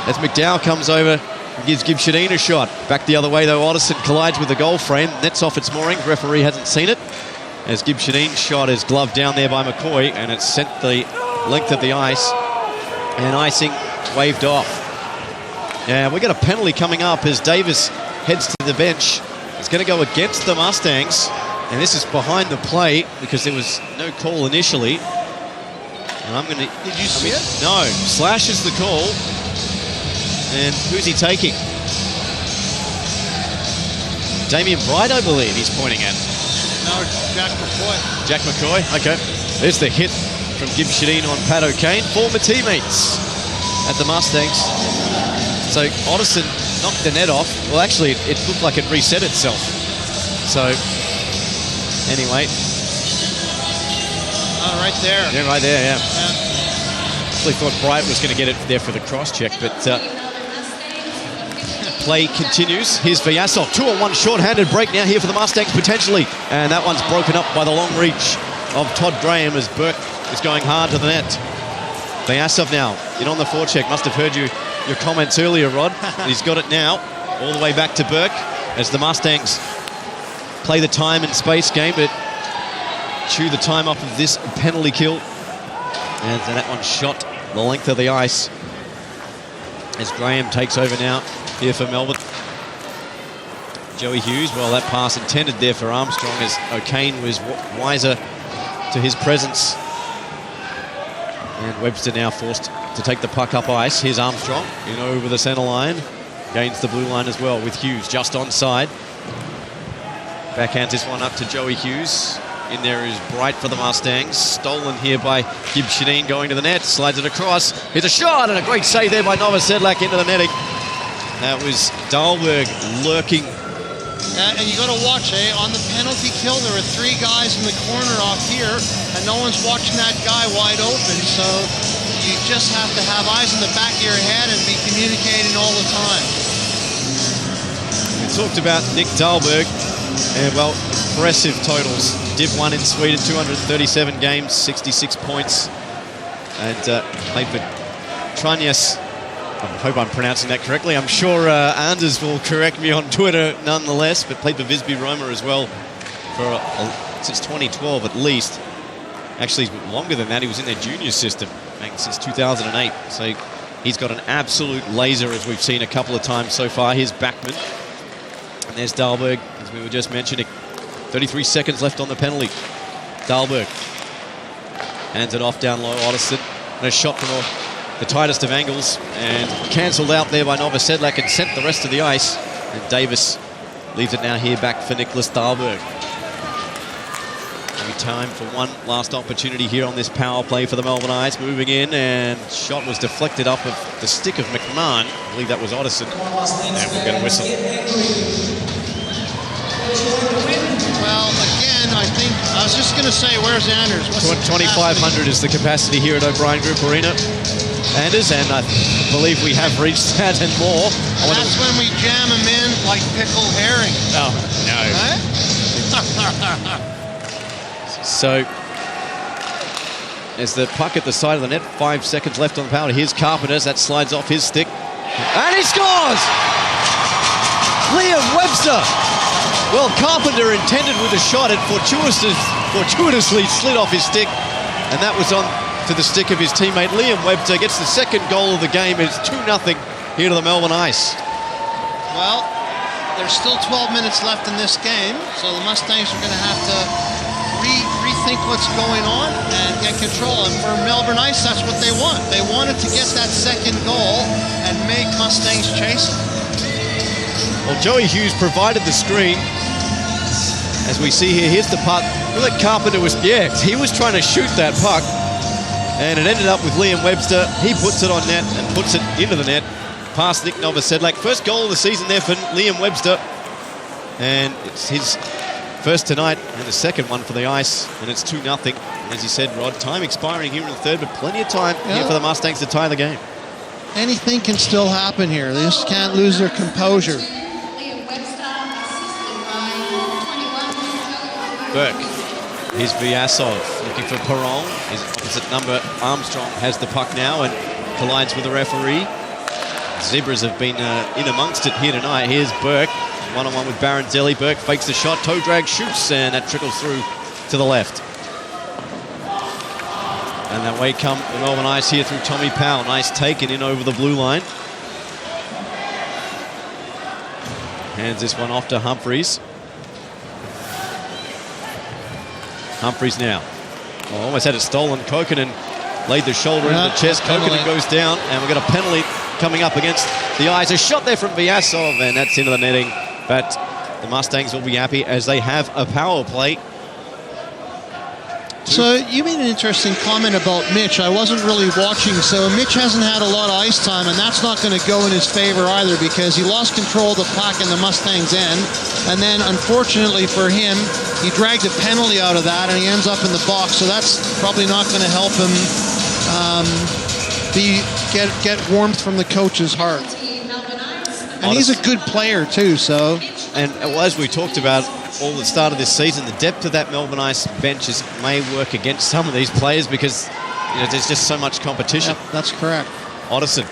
As McDowell comes over and gives Gibbs-Shedeen a shot. Back the other way though, Otterson collides with the goal frame. Nets off its moorings. Referee hasn't seen it. As Gibbs-Shedeen's shot is gloved down there by McCoy, and it's sent the length of the ice. And icing waved off. Yeah, we got a penalty coming up as Davis heads to the bench. It's going to go against the Mustangs. And this is behind the play because there was no call initially. And I'm going to... Did you see it? No. Slash is the call. And who's he taking? Damien Bright, I believe he's pointing at. No, Jack McCoy. Jack McCoy, okay. There's the hit from Gibbs-Shedeen on Pat O'Kane. Former teammates at the Mustangs. So Otterson knocked the net off. Well, actually, it looked like it reset itself. So... Anyway. Oh, right there. Yeah, right there, yeah. Actually thought Bright was going to get it there for the cross-check, but play continues. Here's Vyasov. 2-on-1 short-handed break now here for the Mustangs, potentially. And that one's broken up by the long reach of Todd Graham as Burke is going hard to the net. Vyasov now in on the forecheck. Must have heard your comments earlier, Rod. He's got it now. All the way back to Burke as the Mustangs play the time and space game, but chew the time off of this penalty kill. And that one shot the length of the ice as Graham takes over now here for Melbourne. Joey Hughes, well, that pass intended there for Armstrong as O'Kane was wiser to his presence. And Webster now forced to take the puck up ice. Here's Armstrong in over the centre line. Gains the blue line as well with Hughes just onside. Backhands this one up to Joey Hughes. In there is Bright for the Mustangs. Stolen here by Gibbs-Shedeen going to the net. Slides it across. Here's a shot and a great save there by Novosedlak into the netting. That was Dahlberg lurking. And you got to watch, on the penalty kill, there were 3 guys in the corner off here, and no one's watching that guy wide open. So you just have to have eyes in the back of your head and be communicating all the time. We talked about Nick Dahlberg. And well, impressive totals. Div 1 in Sweden, 237 games, 66 points. And played for Tranjas. I hope I'm pronouncing that correctly. I'm sure Anders will correct me on Twitter nonetheless, but played for Visby Roma as well for since 2012 at least. Actually, longer than that. He was in their junior system since 2008. So he's got an absolute laser, as we've seen a couple of times so far. Here's Backman. And there's Dahlberg, as we were just mentioning. 33 seconds left on the penalty. Dahlberg hands it off down low. Otterson And a shot from the tightest of angles and cancelled out there by Novosedlak and sent the rest of the ice. And Davis leaves it now here back for Nicholas Dahlberg. Maybe time for one last opportunity here on this power play for the Melbourne Ice. Moving in, and shot was deflected off of the stick of McMahon. I believe that was Otterson. And we'll get a whistle. Well, again, I think, I was just going to say, where's Anders? 2,500 is the capacity here at O'Brien Group Arena. Anders, and I believe we have reached that and more. That's when we jam them in like pickled herring. Oh, no. Right? So, there's the puck at the side of the net. 5 seconds left on the power. Here's Carpenter. That slides off his stick. And he scores! Liam Webster! Well, Carpenter intended with a shot. It fortuitously slid off his stick. And that was on to the stick of his teammate. Liam Webster gets the second goal of the game. It's 2-0 here to the Melbourne Ice. Well, there's still 12 minutes left in this game, so the Mustangs are going to have to rethink what's going on and get control. And for Melbourne Ice, that's what they want. They wanted to get that second goal and make Mustangs chase it. Well, Joey Hughes provided the screen. As we see here, here's the puck. Look at Carpenter he was trying to shoot that puck. And it ended up with Liam Webster. He puts it on net and puts it into the net. Past Nick Novosedlak. First goal of the season there for Liam Webster. And it's his first tonight and the second one for the Ice. And it's 2-0. As you said, Rod, time expiring here in the third, but plenty of time here for the Mustangs to tie the game. Anything can still happen here. They just can't lose their composure. Burke. Here's Vyasov looking for Perron. His opposite number, Armstrong, has the puck now and collides with the referee. Zebras have been in amongst it here tonight. Here's Burke, one-on-one with Baronzelli. Burke fakes the shot, toe drag, shoots, and that trickles through to the left. And that way come the Melbourne Ice here through Tommy Powell. Nice taken in over the blue line. Hands this one off to Humphreys. Humphreys now. Oh, almost had it stolen. Kokkonen laid the shoulder into the chest. Kokkonen goes down, and we've got a penalty coming up against the Ice. A shot there from Vyasov, and that's into the netting. But the Mustangs will be happy as they have a power play. So you made an interesting comment about Mitch. I wasn't really watching, so Mitch hasn't had a lot of ice time, and that's not going to go in his favor either because he lost control of the puck in the Mustangs' end, and then unfortunately for him, he dragged a penalty out of that, and he ends up in the box. So that's probably not going to help him get warmth from the coach's heart. And he's a good player too. So, and as we talked about all the start of this season, the depth of that Melbourne Ice bench may work against some of these players because there's just so much competition. Yep, that's correct. Otterson.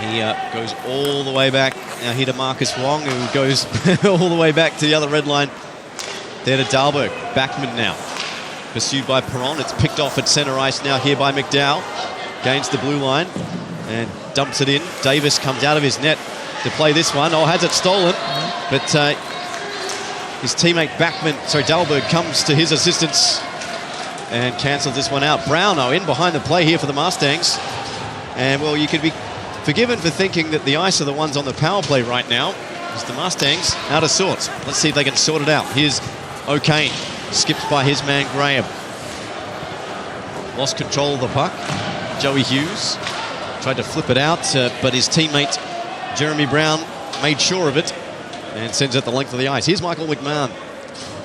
He goes all the way back now here to Marcus Wong, who goes all the way back to the other red line. There to Dahlberg. Backman now. Pursued by Perron. It's picked off at centre ice now here by McDowell. Gains the blue line and dumps it in. Davis comes out of his net to play this one. Oh, has it stolen. But his teammate Dahlberg comes to his assistance and cancels this one out. Brownlow in behind the play here for the Mustangs. And, well, you could be forgiven for thinking that the Ice are the ones on the power play right now. It's the Mustangs out of sorts. Let's see if they can sort it out. Here's O'Kane. Skipped by his man Graham. Lost control of the puck. Joey Hughes tried to flip it out, but his teammate Jeremy Brown made sure of it and sends it the length of the ice. Here's Michael McMahon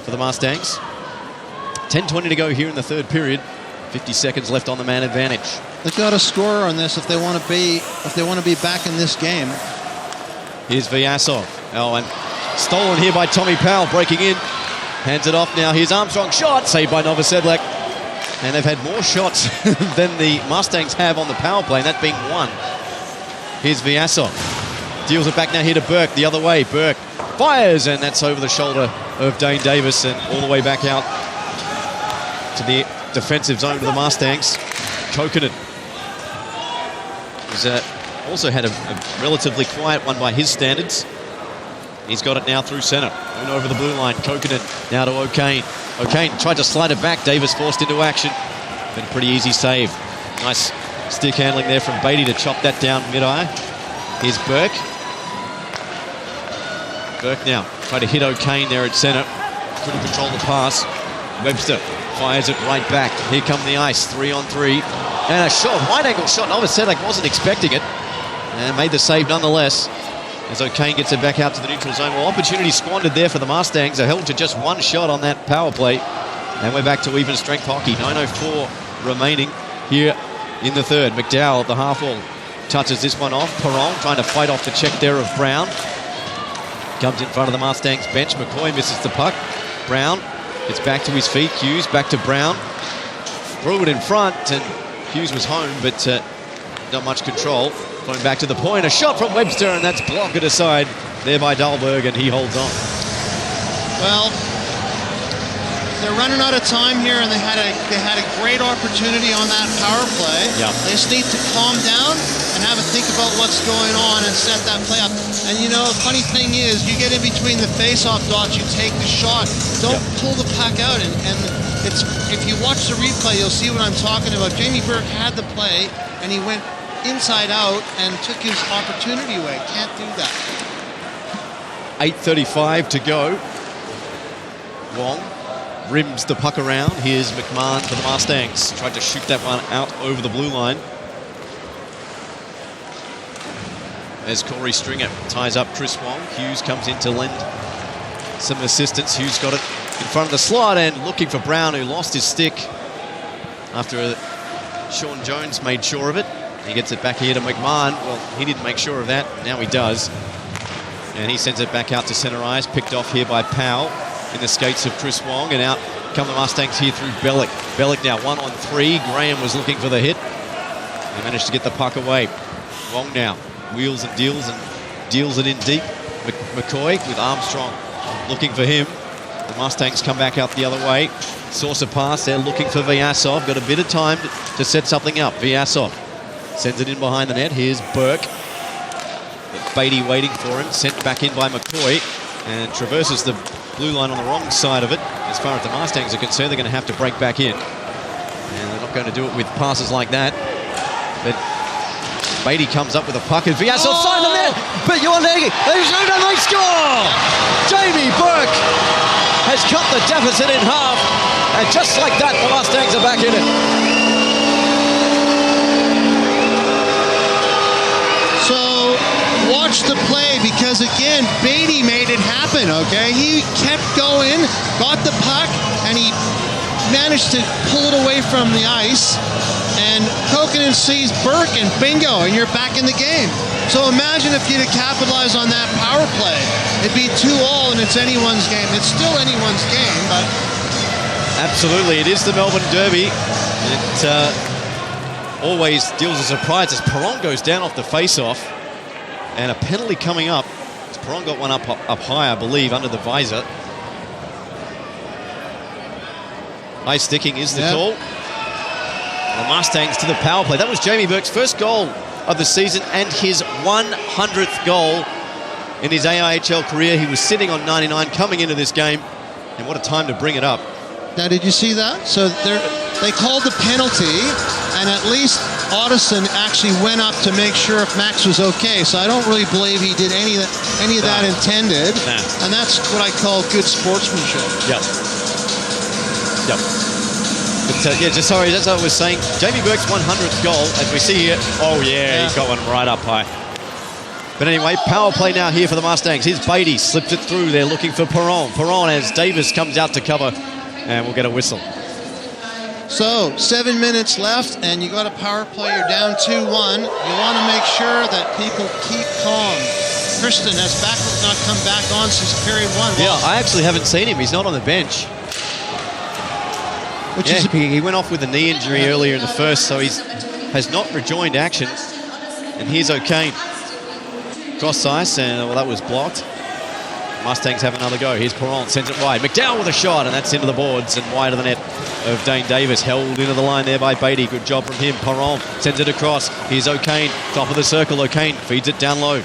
for the Mustangs. 10:20 to go here in the third period. 50 seconds left on the man advantage. They've got to score on this if they want to be back in this game. Here's Vyasov. Oh, and stolen here by Tommy Powell, breaking in. Hands it off now. Here's Armstrong. Shot saved by Novosedlak. And they've had more shots than the Mustangs have on the power play, and that being one. Here's Vyasov. Deals it back now here to Burke, the other way. Burke fires, and that's over the shoulder of Dane Davis and all the way back out to the defensive zone of the Mustangs. Kokkonen. He's also had a relatively quiet one by his standards. He's got it now through centre. Going over the blue line. Kokkonen now to O'Kane. O'Kane tried to slide it back. Davis forced into action. Been a pretty easy save. Nice stick handling there from Beatty to chop that down mid-eye. Here's Burke. Burke now trying to hit O'Kane there at centre. Couldn't control the pass. Webster fires it right back. Here come the Ice, 3-on-3. And a shot, wide-angle shot. Nova Sedlak wasn't expecting it. And made the save nonetheless. As O'Kane gets it back out to the neutral zone. Well, opportunity squandered there for the Mustangs. They're held to just one shot on that power play. And we're back to even strength hockey. 9:04 remaining here in the third. McDowell at the half wall touches this one off. Perron trying to fight off the check there of Brown. Comes in front of the Mustangs bench. McCoy misses the puck. Brown gets back to his feet. Hughes back to Brown. Threw it in front, and Hughes was home, but not much control. Going back to the point. A shot from Webster, and that's blocked aside there by Dahlberg, and he holds on. Well, they're running out of time here, and they had a great opportunity on that power play. Yeah. They just need to calm down and have a think about what's going on and set that play up. And you know, the funny thing is, you get in between the face-off dots, you take the shot. Don't pull the puck out. And it's, if you watch the replay, you'll see what I'm talking about. Jamie Burke had the play, and he went inside out and took his opportunity away. Can't do that. 8:35 to go. Wong rims the puck around. Here's McMahon for the Mustangs. Tried to shoot that one out over the blue line. There's Corey Stringer. Ties up Chris Wong. Hughes comes in to lend some assistance. Hughes got it in front of the slot and looking for Brown, who lost his stick after Sean Jones made sure of it. He gets it back here to McMahon. Well, he didn't make sure of that. Now he does. And he sends it back out to centre ice. Picked off here by Powell in the skates of Chris Wong. And out come the Mustangs here through Bellick. Bellick now 1-on-3. Graham was looking for the hit. He managed to get the puck away. Wong now wheels and deals it in deep. McCoy with Armstrong looking for him. The Mustangs come back out the other way. Source of pass. They're looking for Vyasov. Got a bit of time to set something up. Vyasov sends it in behind the net. Here's Burke. Beatty waiting for him. Sent back in by McCoy. And traverses the blue line on the wrong side of it. As far as the Mustangs are concerned, they're going to have to break back in. And they're not going to do it with passes like that. But Beatty comes up with a puck. And Vyasov side of the net. But Ioannidis, they score! Jamie Burke has cut the deficit in half. And just like that, the Mustangs are back in it. So watch the play, because again, Beatty made it happen, okay? He kept going, got the puck, and he managed to pull it away from the ice. And Kokkonen sees Burke, and bingo, and you're back in the game. So imagine if you'd have capitalized on that power play. It'd be 2-2, and it's anyone's game. It's still anyone's game, but... Absolutely, it is the Melbourne Derby. It always deals a surprise as Perron goes down off the face-off. And a penalty coming up. Perron got one up high, I believe, under the visor. High sticking is the call. The Mustangs to the power play. That was Jamie Burke's first goal of the season and his 100th goal in his AIHL career. He was sitting on 99 coming into this game. And what a time to bring it up. Now, did you see that? So they called the penalty, and at least Ottoson actually went up to make sure if Max was okay. So I don't really believe he did any of that intended. Nah. And that's what I call good sportsmanship. Yep. But yeah, just sorry, that's what I was saying. Jamie Burke's 100th goal, as we see here. Oh yeah, he's got one right up high. But anyway, power play now here for the Mustangs. Here's Beatty, slipped it through. They're looking for Perron. Perron as Davis comes out to cover, and we'll get a whistle. So 7 minutes left, and you got a power play. You're down 2-1. You want to make sure that people keep calm. Kristen has not come back on since period 1. Yeah, I actually haven't seen him. He's not on the bench. He went off with a knee injury earlier in the first, so he has not rejoined action. And here's O'Kane. Cross ice, and well, that was blocked. Mustangs have another go. Here's Perron, sends it wide. McDowell with a shot, and that's into the boards and wide of the net of Dane Davis. Held into the line there by Beatty. Good job from him. Perron sends it across. Here's O'Kane, top of the circle. O'Kane feeds it down low.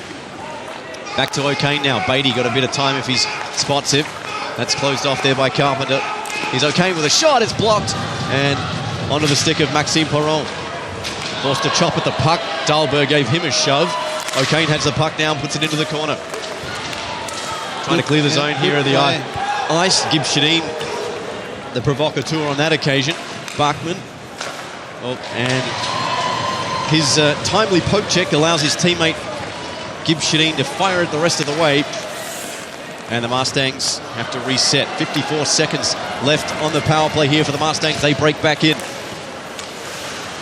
Back to O'Kane now. Beatty got a bit of time if he spots him. That's closed off there by Carpenter. He's O'Kane with a shot. It's blocked. And onto the stick of Maxime Perron. Forced to chop at the puck. Dahlberg gave him a shove. O'Kane has the puck now and puts it into the corner. Trying to clear the zone here of the ice. Gibbs Shadeen, the provocateur on that occasion. Bachman. And his timely poke check allows his teammate Gibbs Shadeen to fire it the rest of the way. And the Mustangs have to reset. 54 seconds left on the power play here for the Mustangs. They break back in.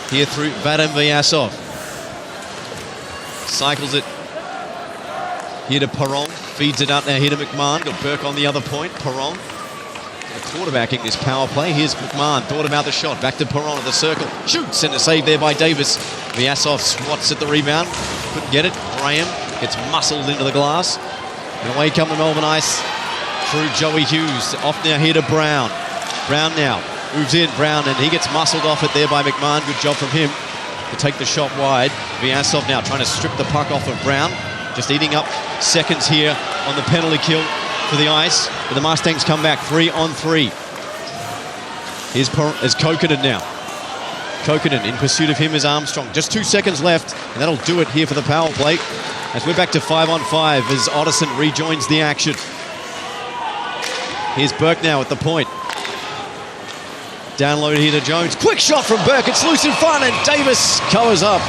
Here through Vadim Vyasov. Cycles it. Here to Perron. Feeds it up now here to McMahon. Got Burke on the other point. Perron. Quarterbacking this power play. Here's McMahon. Thought about the shot. Back to Perron at the circle. Shoots. And a save there by Davis. Vyasov swats at the rebound. Couldn't get it. Graham gets muscled into the glass. And away come the Melbourne Ice through Joey Hughes. Off now here to Brown. Brown now moves in. Brown, and he gets muscled off it there by McMahon. Good job from him to take the shot wide. Vyasov now trying to strip the puck off of Brown. Just eating up seconds here on the penalty kill for the Ice. But the Mustangs come back 3-on-3. Here's Kokkonen now. Kokkonen in pursuit of him is Armstrong. Just 2 seconds left, and that'll do it here for the power play. As we're back to 5-on-5 as Otterson rejoins the action. Here's Burke now at the point. Download here to Jones. Quick shot from Burke. It's loose in front, and Davis covers up.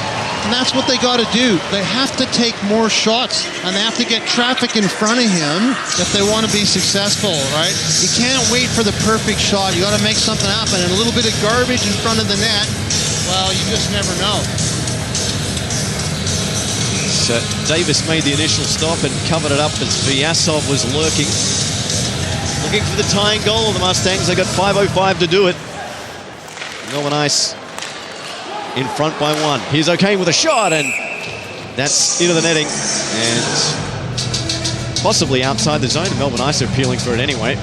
And that's what they got to do. They have to take more shots, and they have to get traffic in front of him if they want to be successful, right? You can't wait for the perfect shot. You got to make something happen. And a little bit of garbage in front of the net, well, you just never know. So Davis made the initial stop and covered it up as Vyasov was lurking. Looking for the tying goal of the Mustangs. They got 5:05 to do it. Melbourne Ice in front by 1. Here's O'Kane with a shot, and that's into the netting. And possibly outside the zone. The Melbourne Ice are appealing for it anyway.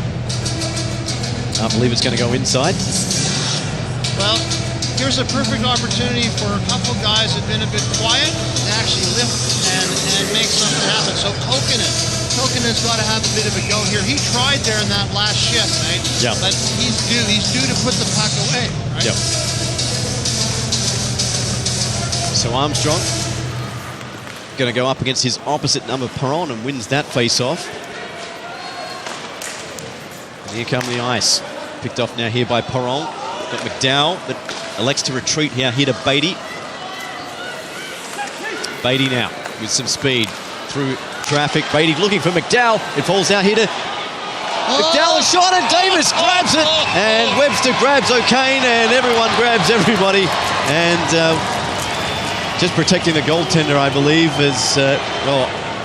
I believe it's going to go inside. Well, here's a perfect opportunity for a couple guys that have been a bit quiet to actually lift and make something happen. So Kokkonen's got to have a bit of a go here. He tried there in that last shift, right? Yeah. But he's due to put the puck away, right? Yep. So Armstrong going to go up against his opposite number, Perron, and wins that face-off. And here come the Ice. Picked off now here by Perron. Got McDowell, but elects to retreat here to Beatty. Beatty now with some speed through traffic. Beatty looking for McDowell. It falls out here to McDowell, a shot, and Davis grabs it. And Webster grabs O'Kane, and everyone grabs everybody. And just protecting the goaltender, I believe, as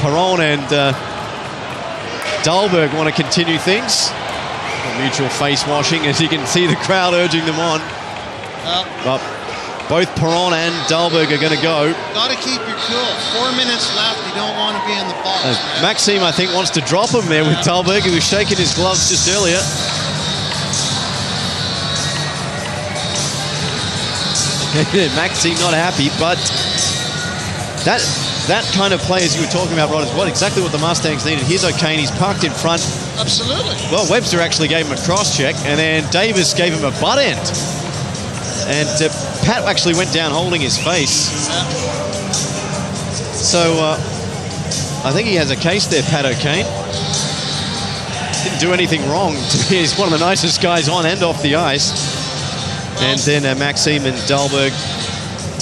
Perron and Dahlberg want to continue things. A mutual face washing, as you can see the crowd urging them on. But both Perron and Dahlberg are going to go. Got to keep your cool. 4 minutes left. You don't want to be in the box. Maxime, I think, wants to drop him there with Dahlberg. He was shaking his gloves just earlier. Maxime not happy, but that kind of play, as you were talking about, Rod, is exactly what the Mustangs needed. Here's O'Kane. He's parked in front. Absolutely. Well, Webster actually gave him a cross-check, and then Davis gave him a butt end. And Pat actually went down holding his face. Yeah. So I think he has a case there, Pat O'Kane. Didn't do anything wrong. He's one of the nicest guys on and off the ice. And then Maxime and Dahlberg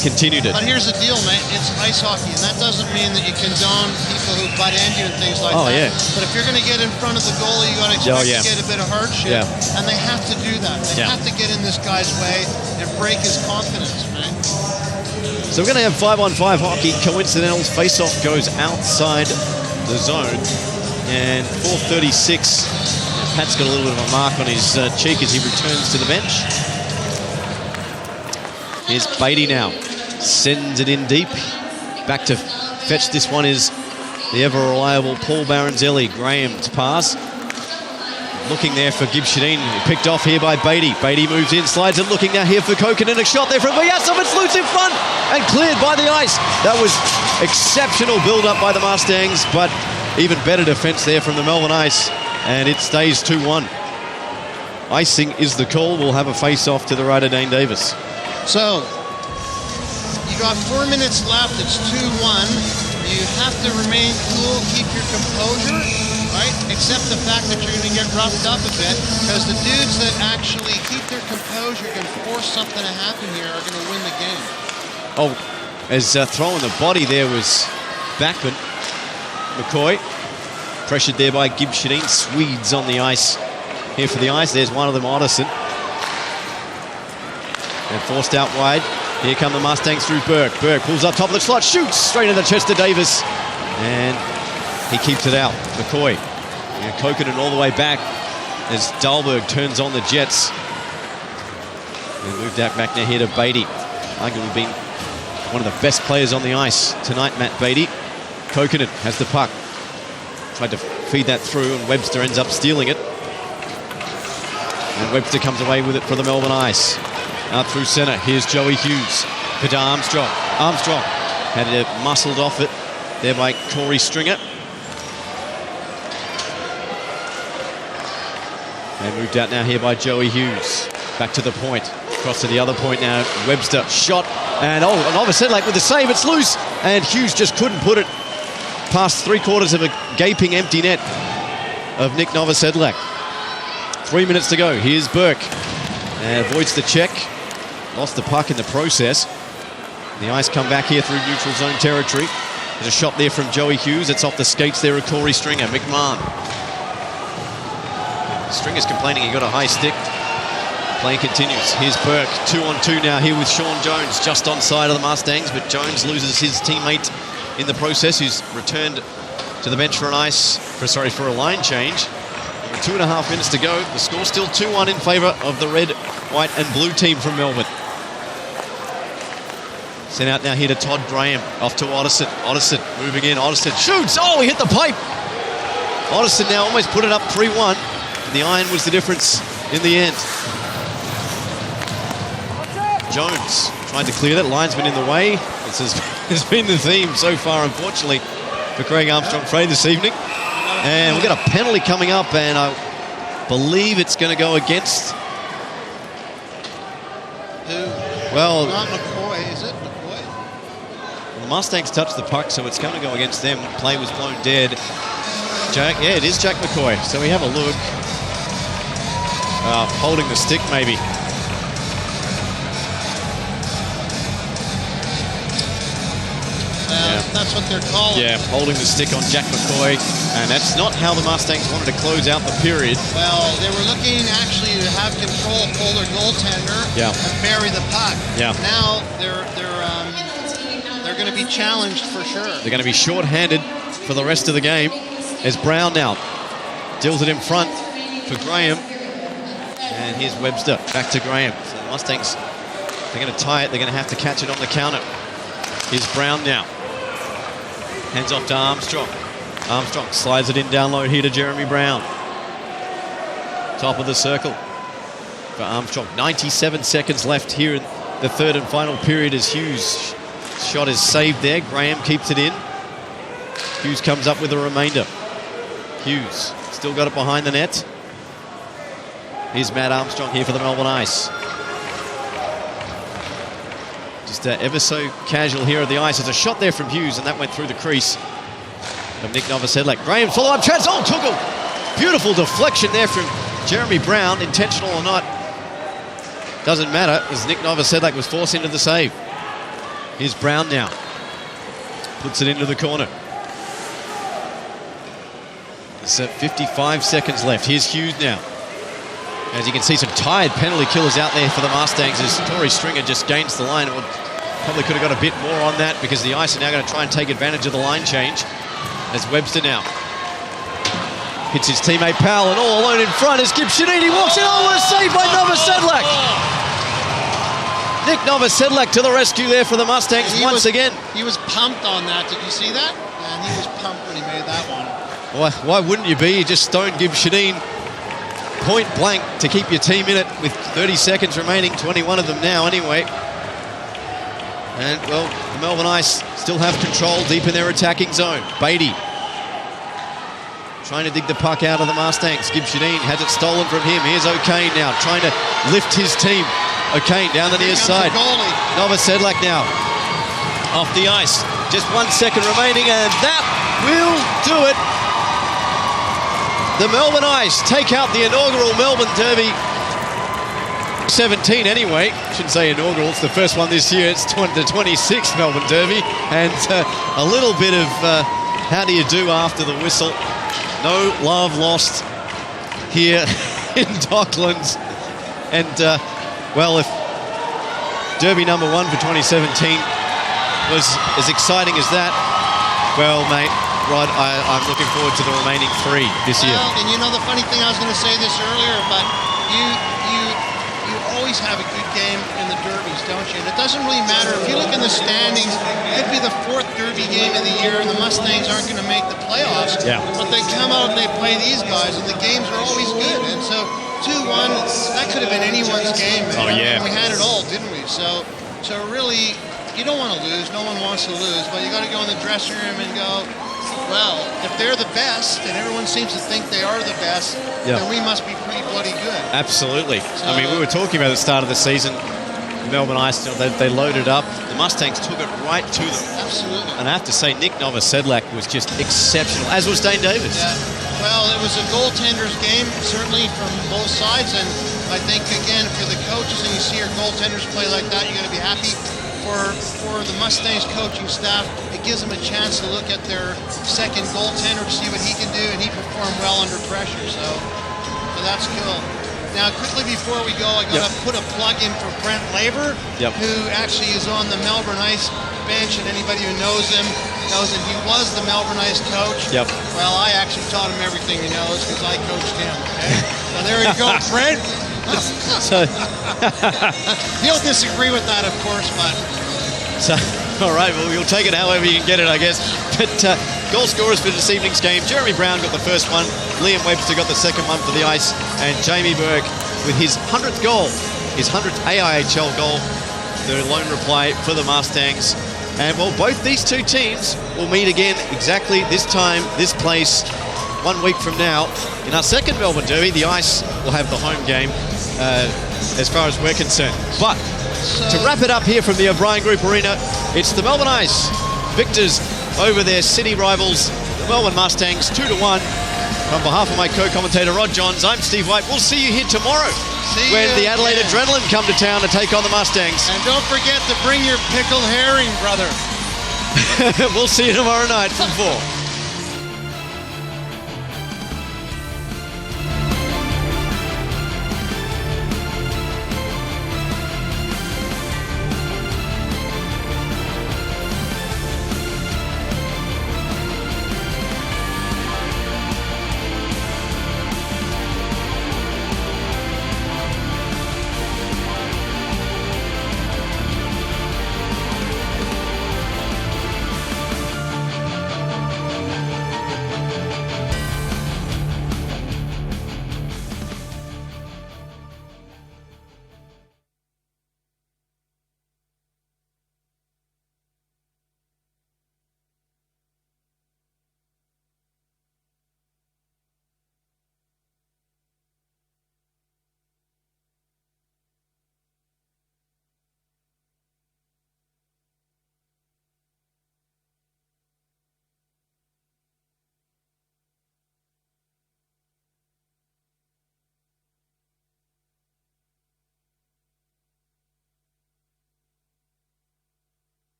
continued it. But here's the deal, mate. It's ice hockey, and that doesn't mean that you condone people who butt into you and things like that. Oh, yeah. But if you're going to get in front of the goalie, you got to expect to get a bit of hardship. Yeah. And they have to do that. They have to get in this guy's way and break his confidence, right? So we're going to have 5-on-5 hockey. Coincidentals. Face-off goes outside the zone. And 4:36. Pat's got a little bit of a mark on his cheek as he returns to the bench. Here's Beatty now. Sends it in deep. Back to fetch this one is the ever-reliable Paul Baranzelli. Graham's pass. Looking there for Gibbs Shadeen. Picked off here by Beatty. Beatty moves in, slides it, looking now here for Kokkonen. A shot there from Vyasov. It's loose in front and cleared by the Ice. That was exceptional build-up by the Mustangs, but even better defense there from the Melbourne Ice. And it stays 2-1. Icing is the call. We'll have a face-off to the right of Dane Davis. So, you You've got 4 minutes left. It's 2-1. You have to remain cool, keep your composure, right? Accept the fact that you're going to get roughed up a bit, because the dudes that actually keep their composure and force something to happen here are going to win the game. Oh, as throwing the body there was Backman. McCoy, pressured there by Gibbs Shadeen. Swedes on the ice here for the Ice. There's one of them, Otterson. And forced out wide. Here come the Mustangs through Burke. Burke pulls up top of the slot, shoots straight into the chest of Davis. And he keeps it out. McCoy. And Kokinen all the way back as Dahlberg turns on the Jets. And moved out back now here to Beatty. Arguably been one of the best players on the ice tonight, Matt Beatty. Kokinen has the puck. Tried to feed that through, and Webster ends up stealing it. And Webster comes away with it for the Melbourne Ice. Out through centre, here's Joey Hughes. To Armstrong. Armstrong had it muscled off it there by Corey Stringer. And moved out now here by Joey Hughes. Back to the point. Across to the other point now. Webster shot. And Novosedlak with the save. It's loose. And Hughes just couldn't put it past 3/4 of a gaping empty net of Nick Novosedlak. 3 minutes to go. Here's Burke. And avoids the check. Lost the puck in the process. The Ice come back here through neutral zone territory. There's a shot there from Joey Hughes. It's off the skates there of Corey Stringer. McMahon. Stringer's complaining he got a high stick. Play continues. Here's Burke. 2-on-2 now here with Sean Jones. Just on side of the Mustangs, but Jones loses his teammate in the process, who's returned to the bench for a line change. 2.5 minutes to go. The score still 2-1 in favour of the red, white and blue team from Melbourne. Sent out now here to Todd Graham. Off to Otterson. Otterson moving in. Otterson shoots. Oh, he hit the pipe. Otterson now almost put it up 3-1. The iron was the difference in the end. Jones tried to clear that. Linesman in the way. This has been the theme so far, unfortunately, for Craig Armstrong-Frey this evening. And we've got a penalty coming up, and I believe it's going to go against... Who? Well... Not McCoy, is it? McCoy? The Mustangs touched the puck, so it's going to go against them. Play was blown dead. Jack, yeah, it is Jack McCoy. So we have a look. Holding the stick, maybe. That's what they're calling. Yeah, holding the stick on Jack McCoy. And that's not how the Mustangs wanted to close out the period. Well, they were looking actually to have control, pull their goaltender, and bury the puck. Yeah. Now they're going to be challenged for sure. They're going to be short-handed for the rest of the game. As Brown now deals it in front for Graham. And here's Webster back to Graham. So the Mustangs, they're going to tie it. They're going to have to catch it on the counter. Here's Brown now. Hands off to Armstrong. Armstrong slides it in down low here to Jeremy Brown. Top of the circle for Armstrong. 97 seconds left here in the third and final period as Hughes' shot is saved there. Graham keeps it in. Hughes comes up with the remainder. Hughes still got it behind the net. Here's Matt Armstrong here for the Melbourne Ice. Just ever so casual here at the ice. There's a shot there from Hughes, and that went through the crease of Nick Novosedlak. Graham's follow-up chance. Oh, took a beautiful deflection there from Jeremy Brown. Intentional or not, doesn't matter, as Nick Novosedlak was forced into the save. Here's Brown now. Puts it into the corner. There's 55 seconds left. Here's Hughes now. As you can see, some tired penalty killers out there for the Mustangs as Corey Stringer just gains the line. Probably could have got a bit more on that because the Ice are now going to try and take advantage of the line change. As Webster now hits his teammate Powell, and all alone in front is Gibbs Shadeen. He walks in. Oh, what a save by Novosedlak! Nick Novosedlak to the rescue there for the Mustangs once again. He was pumped on that. Did you see that? And he was pumped when he made that one. Why wouldn't you be? You just stoned Gibbs Shadeen point blank to keep your team in it with 30 seconds remaining, 21 of them now anyway. And, well, the Melbourne Ice still have control deep in their attacking zone. Beatty trying to dig the puck out of the Mustangs. Gibbs Shadeen has it stolen from him. Here's O'Kane now trying to lift his team. O'Kane down the near side. Novosedlak now off the ice. Just 1 second remaining, and that will do it. The Melbourne Ice take out the inaugural Melbourne Derby. 17 anyway. Shouldn't say inaugural. It's the first one this year. It's the 26th Melbourne Derby. And a little bit of how do you do after the whistle. No love lost here in Docklands. And, well, if Derby number 1 for 2017 was as exciting as that, well, mate, Rod, I'm looking forward to the remaining 3 this year. And you know the funny thing, I was going to say this earlier, but you always have a good game in the derbies, don't you? And it doesn't really matter. If you look in the standings, it could be the 4th derby game of the year, and the Mustangs aren't going to make the playoffs. Yeah. But they come out and they play these guys, and the games are always good. And so 2-1, that could have been anyone's game. Oh, yeah. And we had it all, didn't we? So really, you don't want to lose. No one wants to lose. But you got to go in the dressing room and go, well, if they're the best, and everyone seems to think they are the best, then we must be pretty bloody good. Absolutely. So, I mean, we were talking about the start of the season. Melbourne Ice, they loaded up. The Mustangs took it right to them. Absolutely. And I have to say, Nick Novosedlak was just exceptional, as was Dane Davis. Yeah. Well, it was a goaltender's game, certainly from both sides. And I think, again, for the coaches, and you see your goaltenders play like that, you're going to be happy. For the Mustangs coaching staff, it gives them a chance to look at their second goaltender to see what he can do, and he performed well under pressure. So that's cool. Now, quickly before we go, I got to put a plug in for Brent Laver, who actually is on the Melbourne Ice bench, and anybody who knows him knows that he was the Melbourne Ice coach. Well, I actually taught him everything he knows because I coached him. Okay? So there you go, Brent. He'll disagree with that, of course, but... all right, well, you'll take it however you can get it, I guess. But goal scorers for this evening's game, Jeremy Brown got the first one, Liam Webster got the second one for the Ice, and Jamie Burke with his 100th goal, his 100th AIHL goal, the lone reply for the Mustangs. And, well, both these two teams will meet again exactly this time, this place, 1 week from now. In our second Melbourne Derby, the Ice will have the home game as far as we're concerned. But to wrap it up here from the O'Brien Group Arena, it's the Melbourne Ice victors over their city rivals, the Melbourne Mustangs, 2-1. On behalf of my co-commentator Rod Johns, I'm Steve White. We'll see you here tomorrow when the Adelaide Adrenaline come to town to take on the Mustangs. And don't forget to bring your pickled herring, brother. We'll see you tomorrow night from 4.